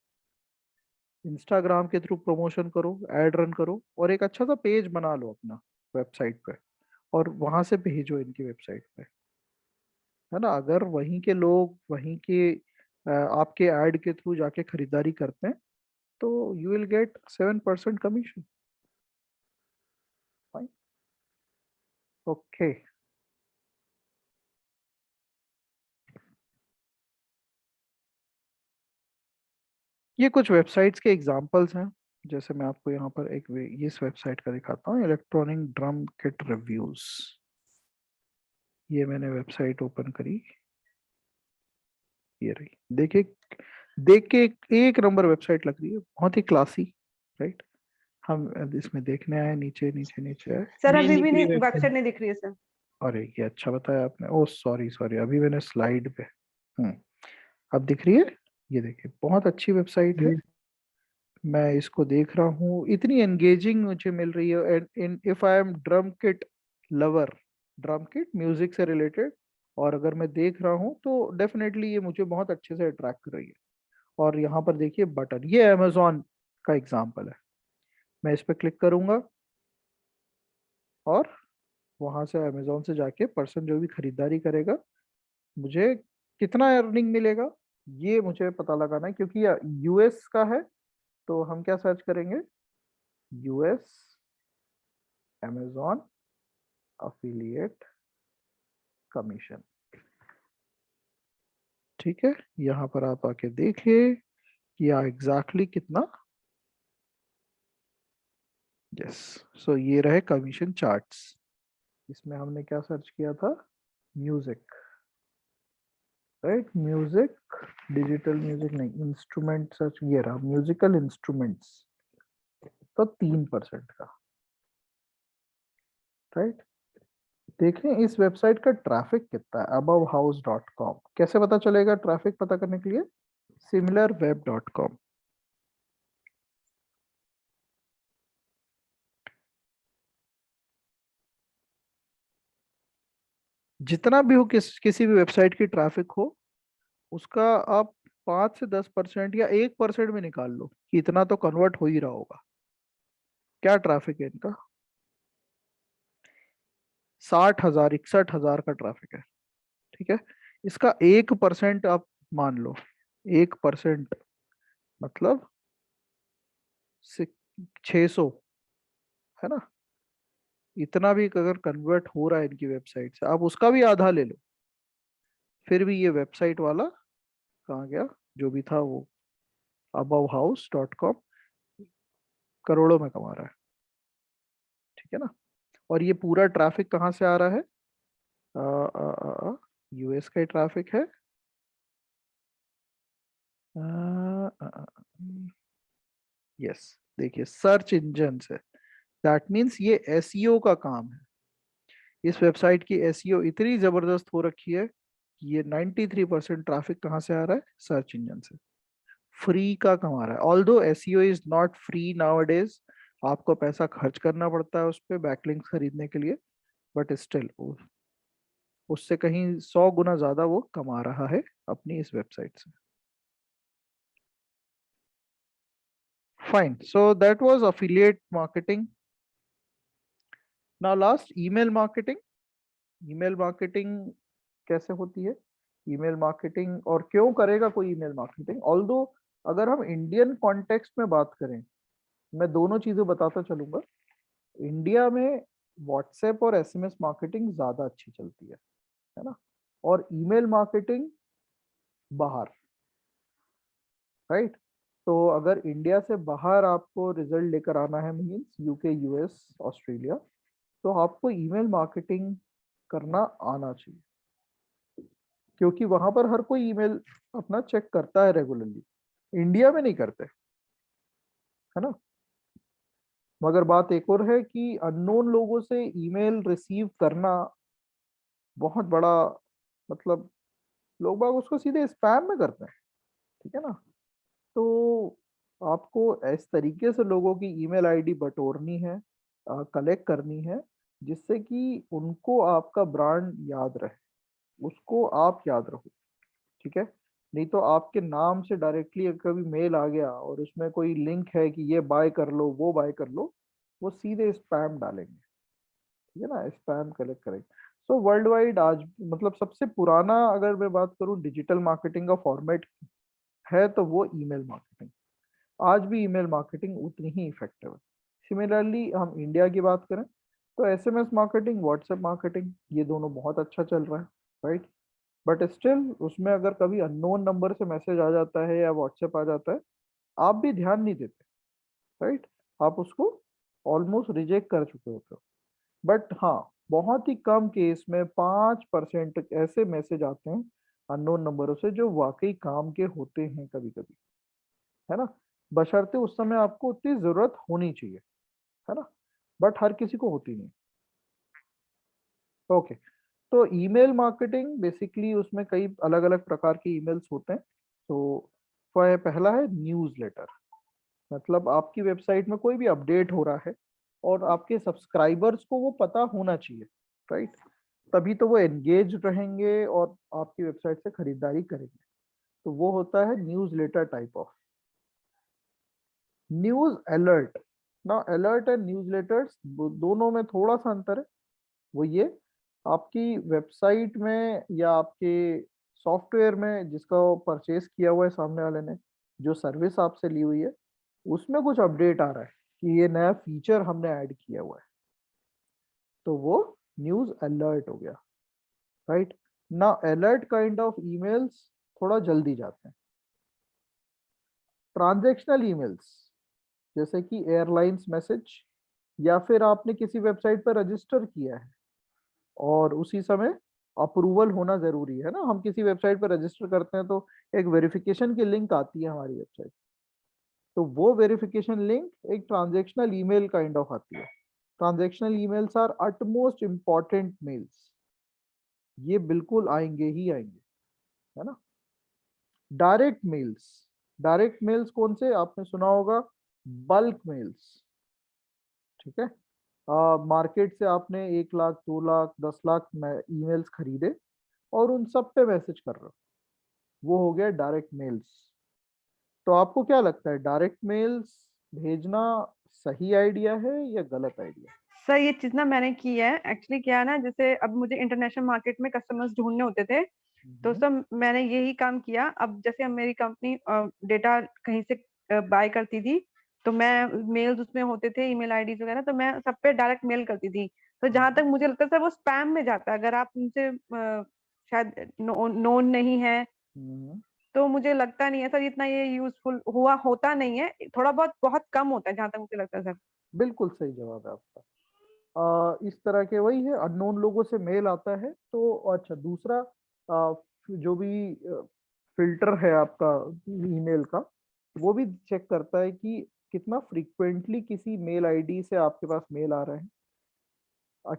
इंस्टाग्राम के थ्रू प्रमोशन करो, एड रन करो, और एक अच्छा सा पेज बना लो अपना वेबसाइट पे, और वहां से भेजो इनकी वेबसाइट पे। है ना? अगर वहीं के लोग वहीं के आपके ऐड के थ्रू जाके खरीदारी करते हैं, तो you will get 7% commission. Okay. ये कुछ वेबसाइट्स के एग्जांपल्स हैं। जैसे मैं आपको यहाँ पर इस वेबसाइट का दिखाता हूँ, इलेक्ट्रॉनिक ड्रम किट रिव्यूज। ये मैंने वेबसाइट ओपन करी, ये रही। देखिए, देख के एक नंबर वेबसाइट लग रही है, बहुत ही क्लासी। राइट? हम अब इसमें देखने आए, नीचे नीचे नीचे आए।
सर
ये
अभी भी
निकली
नहीं,
वेबसाइट।
वेबसाइट नहीं दिख रही है सर।
अरे ये अच्छा बताया आपने। ओ सॉरी सॉरी, अभी मैंने स्लाइड पे। अब दिख रही है। ये देखिए, बहुत अच्छी वेबसाइट है। मैं इसको देख रहा हूँ, इतनी एंगेजिंग मुझे मिल रही है। And in if I am drum kit lover, drum kit music से रिलेटेड, और अगर मैं देख रहा हूँ तो डेफिनेटली ये मुझे बहुत अच्छे से अट्रैक्ट कर रही है। और यहाँ पर देखिए बटन, ये अमेजोन का एग्जाम्पल है। मैं इस पर क्लिक करूंगा और वहां से अमेजोन से जाके पर्सन जो भी खरीदारी करेगा, मुझे कितना अर्निंग मिलेगा ये मुझे पता लगाना है, क्योंकि यूएस का है। तो हम क्या सर्च करेंगे? US Amazon affiliate commission. ठीक है, यहाँ पर आप आके देखिए कि एग्जैक्टली कितना। यस। सो ये रहे कमीशन चार्ट्स। इसमें हमने क्या सर्च किया था? Music. Right? Music, digital music नहीं, इंस्ट्रूमेंट सर्च, ये रहा म्यूजिकल इंस्ट्रूमेंट्स। तो 3% का। राइट? देखें इस वेबसाइट का ट्रैफिक कितना है, abovhouse.com। कैसे पता चलेगा ट्रैफिक पता करने के लिए? similarweb.com। जितना भी हो, किसी भी वेबसाइट की ट्रैफिक हो, उसका आप 5 से 10% या 1% में निकाल लो कि इतना तो कन्वर्ट हो ही रहा होगा। क्या ट्रैफिक है इनका? 60,000 61,000 का ट्रैफिक है। ठीक है, इसका 1% आप मान लो। 1% मतलब 600। है ना? इतना भी अगर कन्वर्ट हो रहा है इनकी वेबसाइट से, आप उसका भी आधा ले लो, फिर भी ये वेबसाइट वाला कहाँ गया? जो भी था वो, abovhouse.com, करोड़ों में कमा रहा है। ठीक है ना? और ये पूरा ट्रैफिक कहाँ से आ रहा है? यूएस का ही ट्रैफिक है। यस, देखिए सर्च इंजन से। दैट मीन्स ये एसईओ का काम है। इस वेबसाइट की एसईओ इतनी जबरदस्त हो रखी है कि ये 93% ट्रैफिक कहाँ से आ रहा है? सर्च इंजन से। फ्री का कमा रहा है। Although SEO is not free nowadays, आपको पैसा खर्च करना पड़ता है उस पर बैकलिंक्स खरीदने के लिए, बट स्टिल उससे कहीं 100 गुना ज्यादा वो कमा रहा है अपनी इस वेबसाइट से। Fine, so that was affiliate marketing. Now last, email marketing. Email marketing कैसे होती है? ईमेल मार्केटिंग, और क्यों करेगा कोई ईमेल मार्केटिंग? ऑल्दो अगर हम इंडियन कॉन्टेक्स्ट में बात करें, मैं दोनों चीजें बताता चलूंगा। इंडिया में व्हाट्सएप और एसएमएस मार्केटिंग ज्यादा अच्छी चलती है ना? और ईमेल मार्केटिंग बाहर, राइट। तो अगर इंडिया से बाहर आपको रिजल्ट लेकर आना है, मींस यूके, यूएस, ऑस्ट्रेलिया, तो आपको ईमेल मार्केटिंग करना आना चाहिए, क्योंकि वहां पर हर कोई ईमेल अपना चेक करता है रेगुलरली, इंडिया में नहीं करते, है ना। मगर बात एक और है कि अननोन लोगों से ईमेल रिसीव करना बहुत बड़ा, मतलब लोग बाग उसको सीधे स्पैम में करते हैं, ठीक है ना। तो आपको इस तरीके से लोगों की ईमेल आईडी बटोरनी है, कलेक्ट करनी है, जिससे कि उनको आपका ब्रांड याद रहे, उसको आप याद रहो, ठीक है। नहीं तो आपके नाम से डायरेक्टली कभी मेल आ गया और उसमें कोई लिंक है कि ये बाय कर लो, वो बाय कर लो, वो सीधे स्पैम डालेंगे, ठीक है ना, स्पैम कलेक्ट करेंगे। सो वर्ल्ड वाइड आज, मतलब सबसे पुराना अगर मैं बात करूं डिजिटल मार्केटिंग का फॉर्मेट है, तो वो ईमेल मार्केटिंग। आज भी ईमेल मार्केटिंग उतनी ही इफेक्टिव है। सिमिलरली हम इंडिया की बात करें तो एसएमएस मार्केटिंग, व्हाट्सएप मार्केटिंग, ये दोनों बहुत अच्छा चल रहा है, राइट। बट स्टिल उसमें अगर कभी अननोन नंबर से मैसेज आ जाता है या व्हाट्सएप आ जाता है, आप भी ध्यान नहीं देते, राइट। आप उसको ऑलमोस्ट रिजेक्ट कर चुके होते हो। बट हाँ, बहुत ही कम केस में 5% ऐसे मैसेज आते हैं अननोन नंबरों से जो वाकई काम के होते हैं कभी कभी, है ना। बशर्ते उस समय आपको उतनी जरूरत होनी चाहिए, है ना, बट हर किसी को होती नहीं। ओके, तो ईमेल मार्केटिंग बेसिकली उसमें कई अलग अलग प्रकार के ईमेल्स होते हैं। तो पहला है न्यूज़लेटर, मतलब आपकी वेबसाइट में कोई भी अपडेट हो रहा है और आपके सब्सक्राइबर्स को वो पता होना चाहिए, राइट। तभी तो वो एंगेज रहेंगे और आपकी वेबसाइट से खरीदारी करेंगे। तो वो होता है newsletter type of. News alert, ना अलर्ट एंड न्यूज़लेटर्स दोनों में थोड़ा सा अंतर है। वो ये, आपकी वेबसाइट में या आपके सॉफ्टवेयर में जिसका परचेज किया हुआ है सामने वाले ने, जो सर्विस आपसे ली हुई है, उसमें कुछ अपडेट आ रहा है कि ये नया फीचर हमने ऐड किया हुआ है, तो वो न्यूज़ अलर्ट हो गया, राइट ना। अलर्ट काइंड ऑफ ईमेल्स थोड़ा जल्दी जाते हैं। ट्रांजैक्शनल ईमेल्स, जैसे कि एयरलाइंस मैसेज, या फिर आपने किसी वेबसाइट पर रजिस्टर किया है और उसी समय अप्रूवल होना जरूरी है ना। हम किसी वेबसाइट पर रजिस्टर करते हैं तो एक वेरिफिकेशन की लिंक आती है हमारी वेबसाइट, तो वो वेरिफिकेशन लिंक एक ट्रांजैक्शनल ईमेल काइंड ऑफ आती है। Transactional emails are utmost important mails, ये बिल्कुल आएंगे ही आएंगे, है ना। डायरेक्ट मेल्स, डायरेक्ट मेल्स कौन से आपने सुना होगा, बल्क मेल्स, ठीक है। मार्केट से आपने 1 लाख, 2 लाख, 10 लाख ईमेल्स खरीदे और उन सब पे मैसेज कर रहे हो, वो हो गया डायरेक्ट मेल्स। तो आपको क्या लगता है, डायरेक्ट मेल्स भेजना सही आइडिया है या गलत आइडिया?
सर ये चीज ना मैंने की है एक्चुअली। क्या है ना, जैसे अब मुझे इंटरनेशनल मार्केट में कस्टमर्स ढूंढने होते थे, तो सब मैंने यही काम किया। अब जैसे अब मेरी कंपनी डेटा कहीं से बाय करती थी, तो मैं मेल्स उसमें होते थे, ईमेल आईडीज वगैरह, तो मैं सब पे डायरेक्ट मेल करती थी। तो जहां तक मुझे लगता था वो स्पैम में जाता है, अगर आप उनसे शायद नोन नहीं है,
हम्म,
तो मुझे लगता नहीं है सर इतना ये यूजफुल हुआ होता नहीं है। थोड़ा बहुत बहुत कम होता है जहां तक मुझे लगता है सर।
बिल्कुल सही जवाब है आपका। इस तरह के वही है, अननोन लोगों से मेल आता है तो। अच्छा, दूसरा जो भी फिल्टर है आपका ईमेल का, वो भी चेक करता है कि कितना फ्रीक्वेंटली किसी मेल आईडी से आपके पास मेल आ रहे हैं,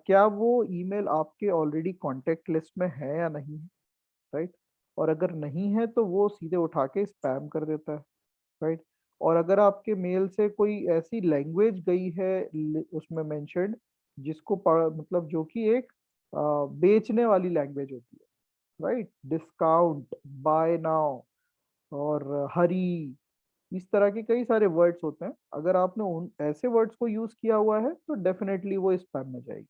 क्या वो ईमेल आपके ऑलरेडी कांटेक्ट लिस्ट में है या नहीं है, राइट। और अगर नहीं है तो वो सीधे उठा के स्पैम कर देता है, राइट। और अगर आपके मेल से कोई ऐसी लैंग्वेज गई है उसमें मेंशन्ड, जिसको मतलब जो कि एक बेचने वाली लैंग्वेज होती है, राइट, डिस्काउंट, बाय नाउ और हरी, इस तरह के कई सारे वर्ड्स होते हैं। अगर आपने उन ऐसे वर्ड्स को यूज किया हुआ है तो डेफिनेटली वो स्पैम में जाएगी,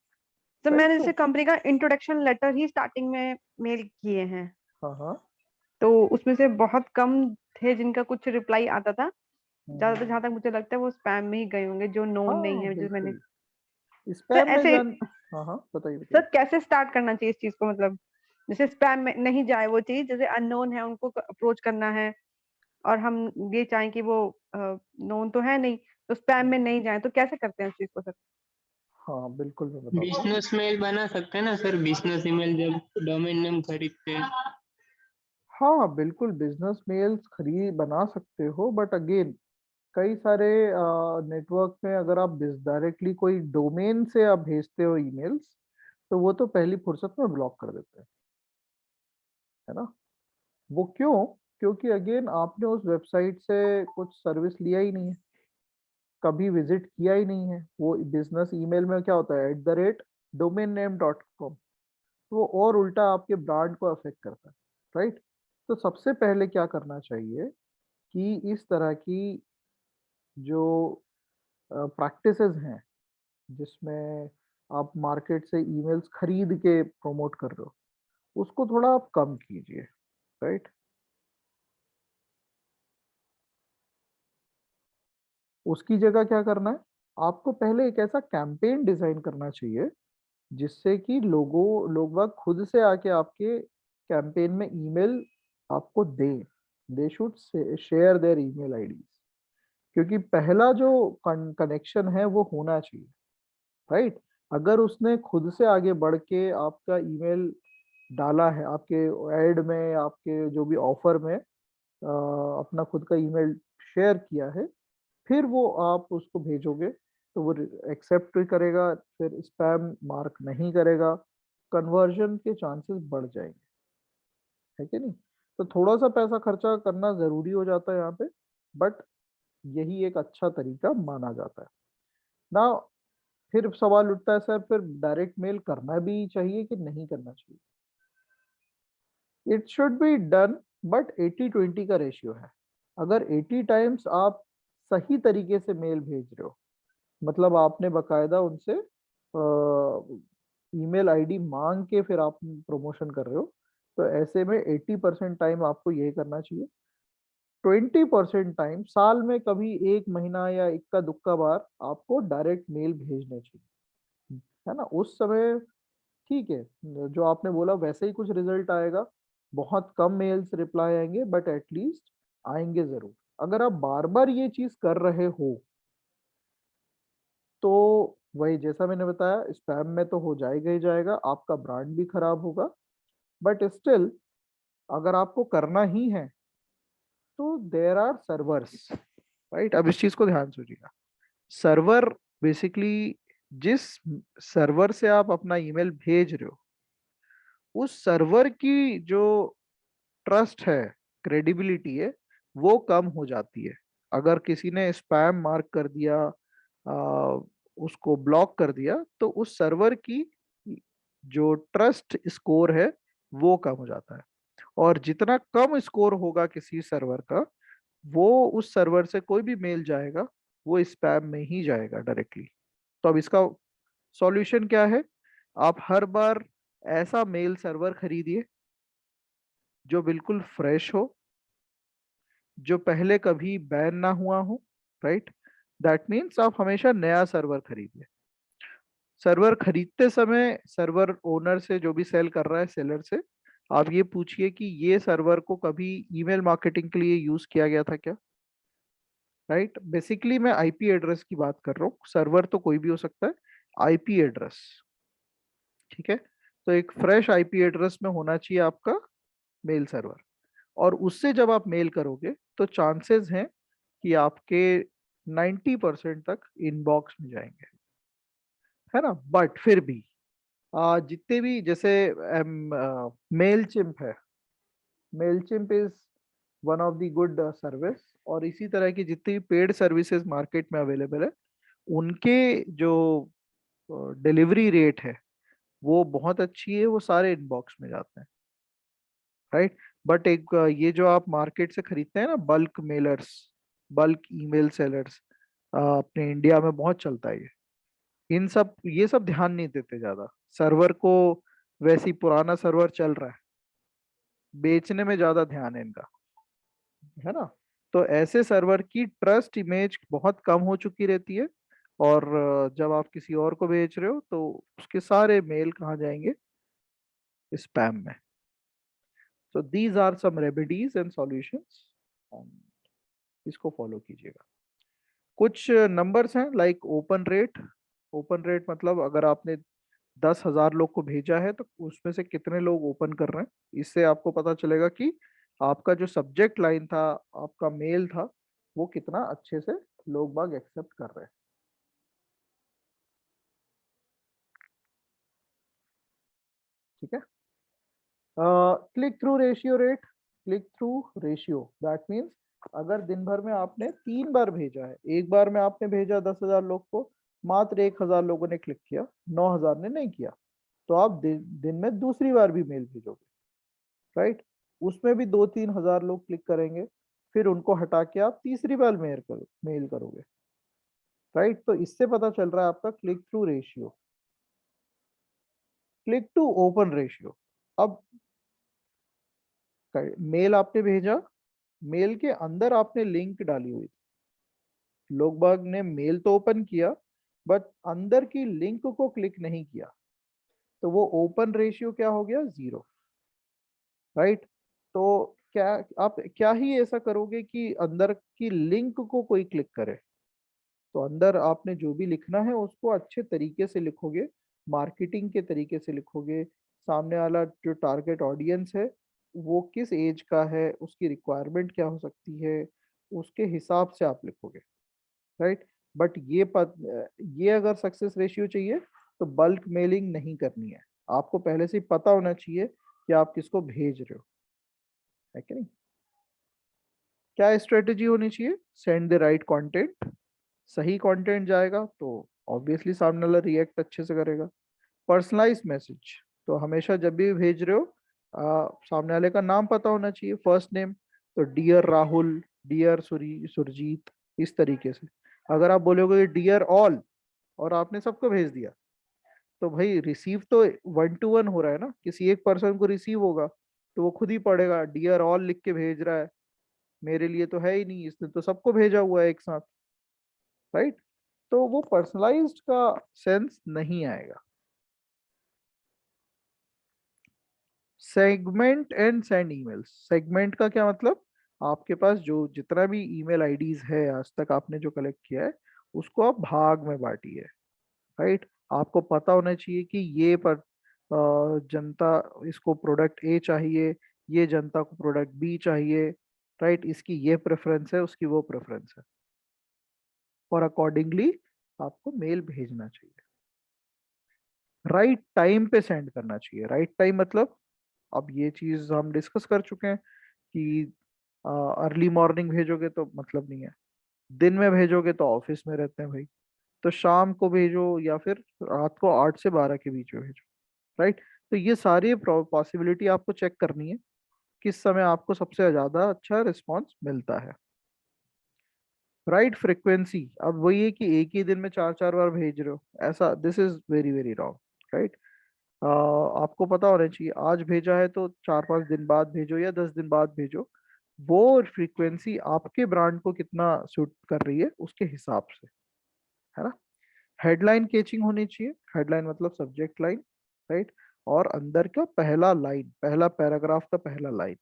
सर
राइट।
मैंने
तो
जैसे कंपनी का इंट्रोडक्शन लेटर ही स्टार्टिंग में मेल किए हैं,
हाँ हाँ।
तो उसमें से बहुत कम थे जिनका कुछ रिप्लाई आता था। ज्यादातर
हम्म।
जहां तक मुझे लगता है वो स्पैम में ही गए होंगे, जो नोन नहीं
हाँ
है जो मैंने।
बिल्कुल,
तो
स्पैम में
ऐसे
जान। हाँ हाँ, बताइए
सर
बताइए।
कैसे स्टार्ट करना चाहिए इस चीज को, मतलब? जैसे स्पैम में नहीं जाए वो चीज, जैसे अननोन है उनको अप्रोच करना है और हम ये चाहें कि वो नोन तो है नहीं, तो स्पैम में नहीं जाए, तो कैसे करते हैं उस चीज को सर?
हाँ बिल्कुल मैं बताता हूँ।
बिजनेस मेल बना सकते हैं ना सर, बिजनेस ईमेल जब डोमेन नेम खरीदते हैं।
हाँ बिल्कुल बिजनेस मेल्स खरीद बना सकते हो, बट अगेन कई सारे नेटवर्क में अगर आप डायरेक्टली कोई डोमेन से आप भेजते हो ईमेल्स, तो वो तो पहली फुर्सत में ब्लॉक कर देते हैं, है ना। वो क्यों? क्योंकि अगेन आपने उस वेबसाइट से कुछ सर्विस लिया ही नहीं है, कभी विजिट किया ही नहीं है। वो बिजनेस ईमेल में क्या होता है, @domain-name.com, तो वो और उल्टा आपके ब्रांड को अफेक्ट करता है, राइट। तो सबसे पहले क्या करना चाहिए कि इस तरह की जो प्रैक्टिसेस हैं, जिसमें आप मार्केट से ईमेल्स खरीद के प्रमोट कर रहे हो, उसको थोड़ा आप कम कीजिए, राइट। उसकी जगह क्या करना है, आपको पहले एक ऐसा कैंपेन डिजाइन करना चाहिए जिससे कि लोग बाग खुद से आके आपके कैंपेन में ईमेल आपको दें। They should share their email IDs, क्योंकि पहला जो कनेक्शन है वो होना चाहिए, राइट। अगर उसने खुद से आगे बढ़ के आपका ईमेल डाला है आपके एड में, आपके जो भी ऑफर में अपना खुद का ईमेल शेयर किया है, फिर वो आप उसको भेजोगे तो वो एक्सेप्ट भी करेगा, फिर स्पैम मार्क नहीं करेगा, कन्वर्जन के चांसेस बढ़ जाएंगे, है कि नहीं। तो थोड़ा सा पैसा खर्चा करना जरूरी हो जाता है यहाँ पे, बट यही एक अच्छा तरीका माना जाता है ना। फिर सवाल उठता है सर, फिर डायरेक्ट मेल करना भी चाहिए कि नहीं करना चाहिए। It should be done, but 80-20 का रेशियो है। अगर 80 टाइम्स आप सही तरीके से मेल भेज रहे हो, मतलब आपने बकायदा उनसे ईमेल आईडी मांग के फिर आप प्रमोशन कर रहे हो, तो ऐसे में 80% टाइम आपको यही करना चाहिए। 20% टाइम साल में कभी एक महीना या इक्का दुक्का बार आपको डायरेक्ट मेल भेजने चाहिए, है ना। उस समय ठीक है, जो आपने बोला वैसे ही कुछ रिजल्ट आएगा, बहुत कम मेल्स रिप्लाई आएंगे, बट एटलीस्ट आएंगे जरूर। अगर आप बार बार ये चीज कर रहे हो तो वही जैसा मैंने बताया, स्पैम में तो हो जाएगा ही जाएगा, आपका ब्रांड भी खराब होगा। बट स्टिल अगर आपको करना ही है तो देर आर सर्वर्स, राइट। अब इस चीज को ध्यान सोचिएगा, सर्वर बेसिकली जिस सर्वर से आप अपना ईमेल भेज रहे हो, उस सर्वर की जो ट्रस्ट है, क्रेडिबिलिटी है, वो कम हो जाती है। अगर किसी ने स्पैम मार्क कर दिया, आ, उसको ब्लॉक कर दिया, तो उस सर्वर की जो ट्रस्ट स्कोर है वो कम हो जाता है। और जितना कम स्कोर होगा किसी सर्वर का, वो उस सर्वर से कोई भी मेल जाएगा वो स्पैम में ही जाएगा डायरेक्टली। तो अब इसका सॉल्यूशन क्या है? आप हर बार ऐसा मेल सर्वर खरीदिए जो बिल्कुल फ्रेश हो, जो पहले कभी बैन ना हुआ हो, राइट। दैट मीन्स आप हमेशा नया सर्वर खरीदिए। सर्वर खरीदते समय सर्वर ओनर से, जो भी सेल कर रहा है सेलर से, आप ये पूछिए कि ये सर्वर को कभी ईमेल मार्केटिंग के लिए यूज किया गया था क्या, राइट। बेसिकली मैं आईपी एड्रेस की बात कर रहा हूँ, सर्वर तो कोई भी हो सकता है, आईपी एड्रेस, ठीक है। तो एक फ्रेश आईपी एड्रेस में होना चाहिए आपका मेल सर्वर, और उससे जब आप मेल करोगे तो चांसेस हैं कि आपके 90% तक इनबॉक्स में जाएंगे, है ना। बट फिर भी जितने भी जैसे मेल चिम्प है, Mailchimp is one of the good service, और इसी तरह की जितनी भी पेड सर्विसेज मार्केट में अवेलेबल है, उनके जो डिलीवरी रेट है वो बहुत अच्छी है, वो सारे इनबॉक्स में जाते हैं, राइट। बट एक ये जो आप मार्केट से खरीदते हैं ना, bulk Mellors, bulk email sellers, अपने इंडिया में बहुत चलता है ये सब ध्यान नहीं देते ज्यादा सर्वर को। वैसे ही पुराना सर्वर चल रहा है, बेचने में ज्यादा ध्यान है इनका, है ना। तो ऐसे सर्वर की ट्रस्ट इमेज बहुत कम हो चुकी रहती है, और जब आप किसी और को बेच रहे हो तो उसके सारे मेल कहाँ जाएंगे, स्पैम में। So these are some remedies and solutions, इसको फॉलो कीजिएगा। कुछ नंबर्स हैं like open rate. Open rate मतलब अगर आपने 10,000 लोग को भेजा है तो उसमें से कितने लोग ओपन कर रहे हैं, इससे आपको पता चलेगा कि आपका जो सब्जेक्ट लाइन था, आपका मेल था, वो कितना अच्छे से लोग बाग एक्सेप्ट कर रहे हैं। ठीक है। Click through ratio rate, click through ratio that means अगर दिन भर में आपने 3 बार भेजा है, एक बार में आपने भेजा 10,000 लोग को, मात्र 1,000 लोगों ने क्लिक किया, 9,000 ने नहीं किया, तो आप दिन में दूसरी बार भी मेल भेजोगे, राइट? उसमें भी 2-3 हजार लोग क्लिक करेंगे, फिर उनको हटा के आप तीसरी बार मेल करोगे, राइट? तो इससे पता चल रहा है आपका click through ratio. Click to open ratio, अब मेल आपने भेजा, मेल के अंदर आपने लिंक डाली हुई, लोग बाग ने मेल तो ओपन किया बट अंदर की लिंक को क्लिक नहीं किया, तो वो ओपन रेशियो क्या हो गया? 0, राइट? तो क्या आप क्या ही ऐसा करोगे कि अंदर की लिंक को कोई क्लिक करे? तो अंदर आपने जो भी लिखना है उसको अच्छे तरीके से लिखोगे, मार्केटिंग के तरीके से लिखोगे, सामने वाला जो टारगेट ऑडियंस है वो किस एज का है, उसकी रिक्वायरमेंट क्या हो सकती है, उसके हिसाब से आप लिखोगे, राइट? बट ये अगर सक्सेस रेशियो चाहिए तो बल्क मेलिंग नहीं करनी है, आपको पहले से ही पता होना चाहिए कि आप किसको भेज रहे हो, है कि नहीं? क्या स्ट्रेटेजी होनी चाहिए? सेंड द राइट कंटेंट, सही कंटेंट जाएगा तो ऑब्वियसली सामने वाला रिएक्ट अच्छे से करेगा। पर्सनलाइज मैसेज, तो हमेशा जब भी भेज रहे हो सामने वाले का नाम पता होना चाहिए, फर्स्ट नेम, तो डियर राहुल, डियर सुरजीत, इस तरीके से। अगर आप बोलोगे डियर ऑल और आपने सबको भेज दिया, तो भाई रिसीव तो 1-to-1 हो रहा है ना, किसी एक पर्सन को रिसीव होगा तो वो खुद ही पढ़ेगा, डियर ऑल लिख के भेज रहा है, मेरे लिए तो है ही नहीं, इसने तो सबको भेजा हुआ है एक साथ, राइट? तो वो पर्सनलाइज्ड का सेंस नहीं आएगा। Segment and send emails, segment का क्या मतलब? आपके पास जो जितना भी ईमेल आईडीज है आज तक आपने जो कलेक्ट किया है उसको आप भाग में बांटिए, राइट? आपको पता होना चाहिए कि ये पर जनता इसको प्रोडक्ट ए चाहिए, ये जनता को प्रोडक्ट बी चाहिए, राइट? इसकी ये प्रेफरेंस है, उसकी वो प्रेफरेंस है, और अकॉर्डिंगली आपको मेल भेजना चाहिए। राइट टाइम पे सेंड करना चाहिए। राइट टाइम मतलब, अब ये चीज हम डिस्कस कर चुके हैं कि अर्ली मॉर्निंग भेजोगे तो मतलब नहीं है, दिन में भेजोगे तो ऑफिस में रहते हैं भाई, तो शाम को भेजो या फिर रात को 8 से 12 के बीच में भेजो, राइट? तो ये सारी पॉसिबिलिटी आपको चेक करनी है, किस समय आपको सबसे ज्यादा अच्छा रिस्पॉन्स मिलता है। राइट फ्रीक्वेंसी, अब वही है कि एक ही दिन में 4-4 बार भेज रहे हो, ऐसा this is very very wrong, right? आपको पता होना चाहिए आज भेजा है तो 4-5 दिन बाद भेजो या 10 दिन बाद भेजो, वो फ्रीक्वेंसी आपके ब्रांड को कितना सूट कर रही है उसके हिसाब से, है ना? हेडलाइन कैचिंग होनी चाहिए, हेडलाइन मतलब सब्जेक्ट लाइन, राइट? और अंदर का पहला लाइन, पहला पैराग्राफ का पहला लाइन,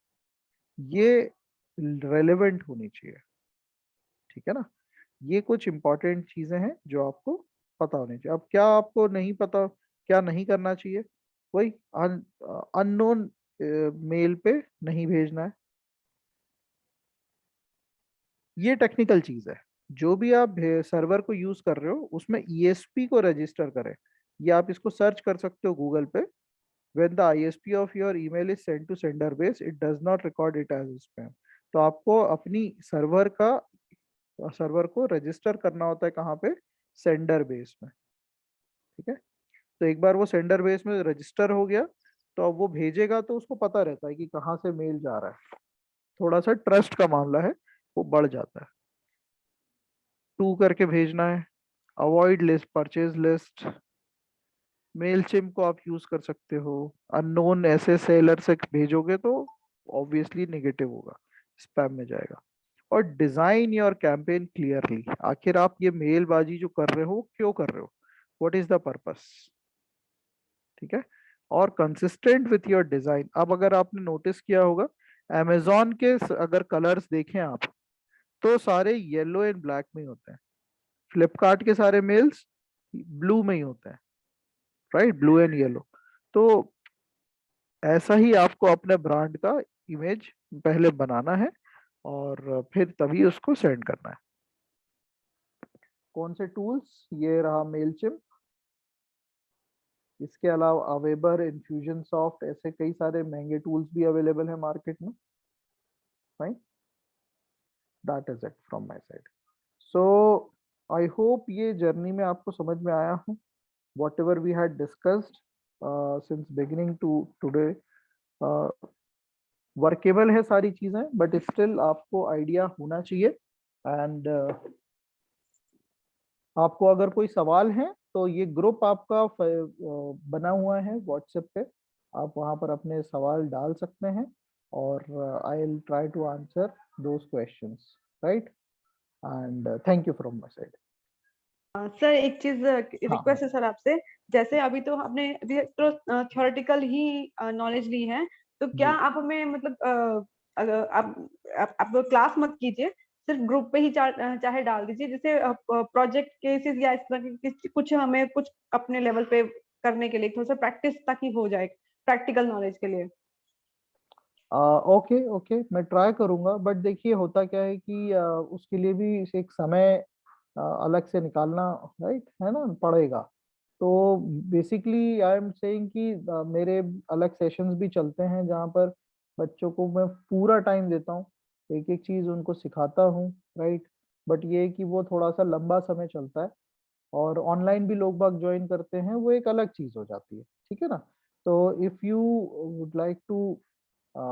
ये रेलेवेंट होनी चाहिए, ठीक है ना? ये कुछ इंपॉर्टेंट चीजें हैं जो आपको पता होनी चाहिए। अब क्या आपको नहीं पता, क्या नहीं करना चाहिए? वही अननोन मेल पे नहीं भेजना है, ये टेक्निकल चीज है। जो भी आप सर्वर को यूज कर रहे हो उसमें ईएसपी को रजिस्टर करें, ये आप इसको सर्च कर सकते हो गूगल पे। When the ISP of your email is sent to sender base, it does not record it as spam. तो आपको अपनी सर्वर को रजिस्टर करना होता है कहाँ पे? सेंडर बेस में, ठीक है? तो एक बार वो सेंडर बेस में रजिस्टर हो गया तो अब वो भेजेगा तो उसको पता रहता है कि कहाँ से मेल जा रहा है, थोड़ा सा ट्रस्ट का मामला है, वो बढ़ जाता है। टू करके भेजना है, अवॉइड लिस्ट, परचेज लिस्ट, मेलचिम को आप यूज कर सकते हो। अननोन ऐसे सेलर से भेजोगे तो ऑब्वियसली नेगेटिव होगा, स्पैम में जाएगा। और डिजाइन योर कैंपेन क्लियरली, आखिर आप ये मेलबाजी जो कर रहे हो क्यों कर रहे हो, व्हाट इज द पर्पस, ठीक है? और कंसिस्टेंट विथ योर डिजाइन। अब अगर आपने नोटिस किया होगा, अमेजोन के अगर कलर्स देखें आप, तो सारे येलो एंड ब्लैक में ही होते हैं। फ्लिपकार्ट के सारे मेल्स ब्लू में ही होते हैं, राइट, ब्लू एंड येलो। तो ऐसा ही आपको अपने ब्रांड का इमेज पहले बनाना है और फिर तभी उसको सेंड करना है। कौन से टूल्स? ये रहा मेलचिम्प, इसके अलावा अवेबर, इन्फ्यूजनसॉफ्ट, ऐसे कई सारे महंगे टूल्स भी अवेलेबल है मार्केट में। Fine, that is it from my side. So I hope ये जर्नी में आपको समझ में आया हूँ। Whatever we had discussed since beginning to today, workable है सारी चीजें, बट स्टिल आपको आइडिया होना चाहिए। एंड आपको अगर कोई सवाल है तो ये ग्रुप आपका बना हुआ है व्हाट्सएप पे, आप वहां पर अपने सवाल डाल सकते हैं और I will try to answer those questions, right. And thank you from my side.
Sir एक चीज
हाँ
रिक्वेस्ट है सर आपसे, जैसे अभी तो आपने तो थ्योरेटिकल ही नॉलेज ली है, तो क्या
जी।
आप हमें मतलब अगर आप क्लास मत कीजिए, सिर्फ ग्रुप पे ही चाहे डाल दीजिए, जैसे प्रोजेक्ट केसेस या इस तरह के कुछ हमें कुछ अपने लेवल पे करने के लिए थोड़ा सा प्रैक्टिस ताकि हो जाए प्रैक्टिकल नॉलेज के लिए।
ओके ओके, मैं ट्राई करूंगा, बट देखिए होता क्या है कि उसके लिए भी एक समय अलग से निकालना, राइट, है ना, पड़ेगा। तो बेसिकली आई एम सेइंग कि मेरे अलग सेशंस भी चलते हैं जहाँ पर बच्चों को मैं पूरा टाइम देता हूँ, एक एक चीज उनको सिखाता हूँ, राइट। बट ये है कि वो थोड़ा सा लंबा समय चलता है, और ऑनलाइन भी लोग बाग ज्वाइन करते हैं, वो एक अलग चीज हो जाती है, ठीक है ना। तो if you would like to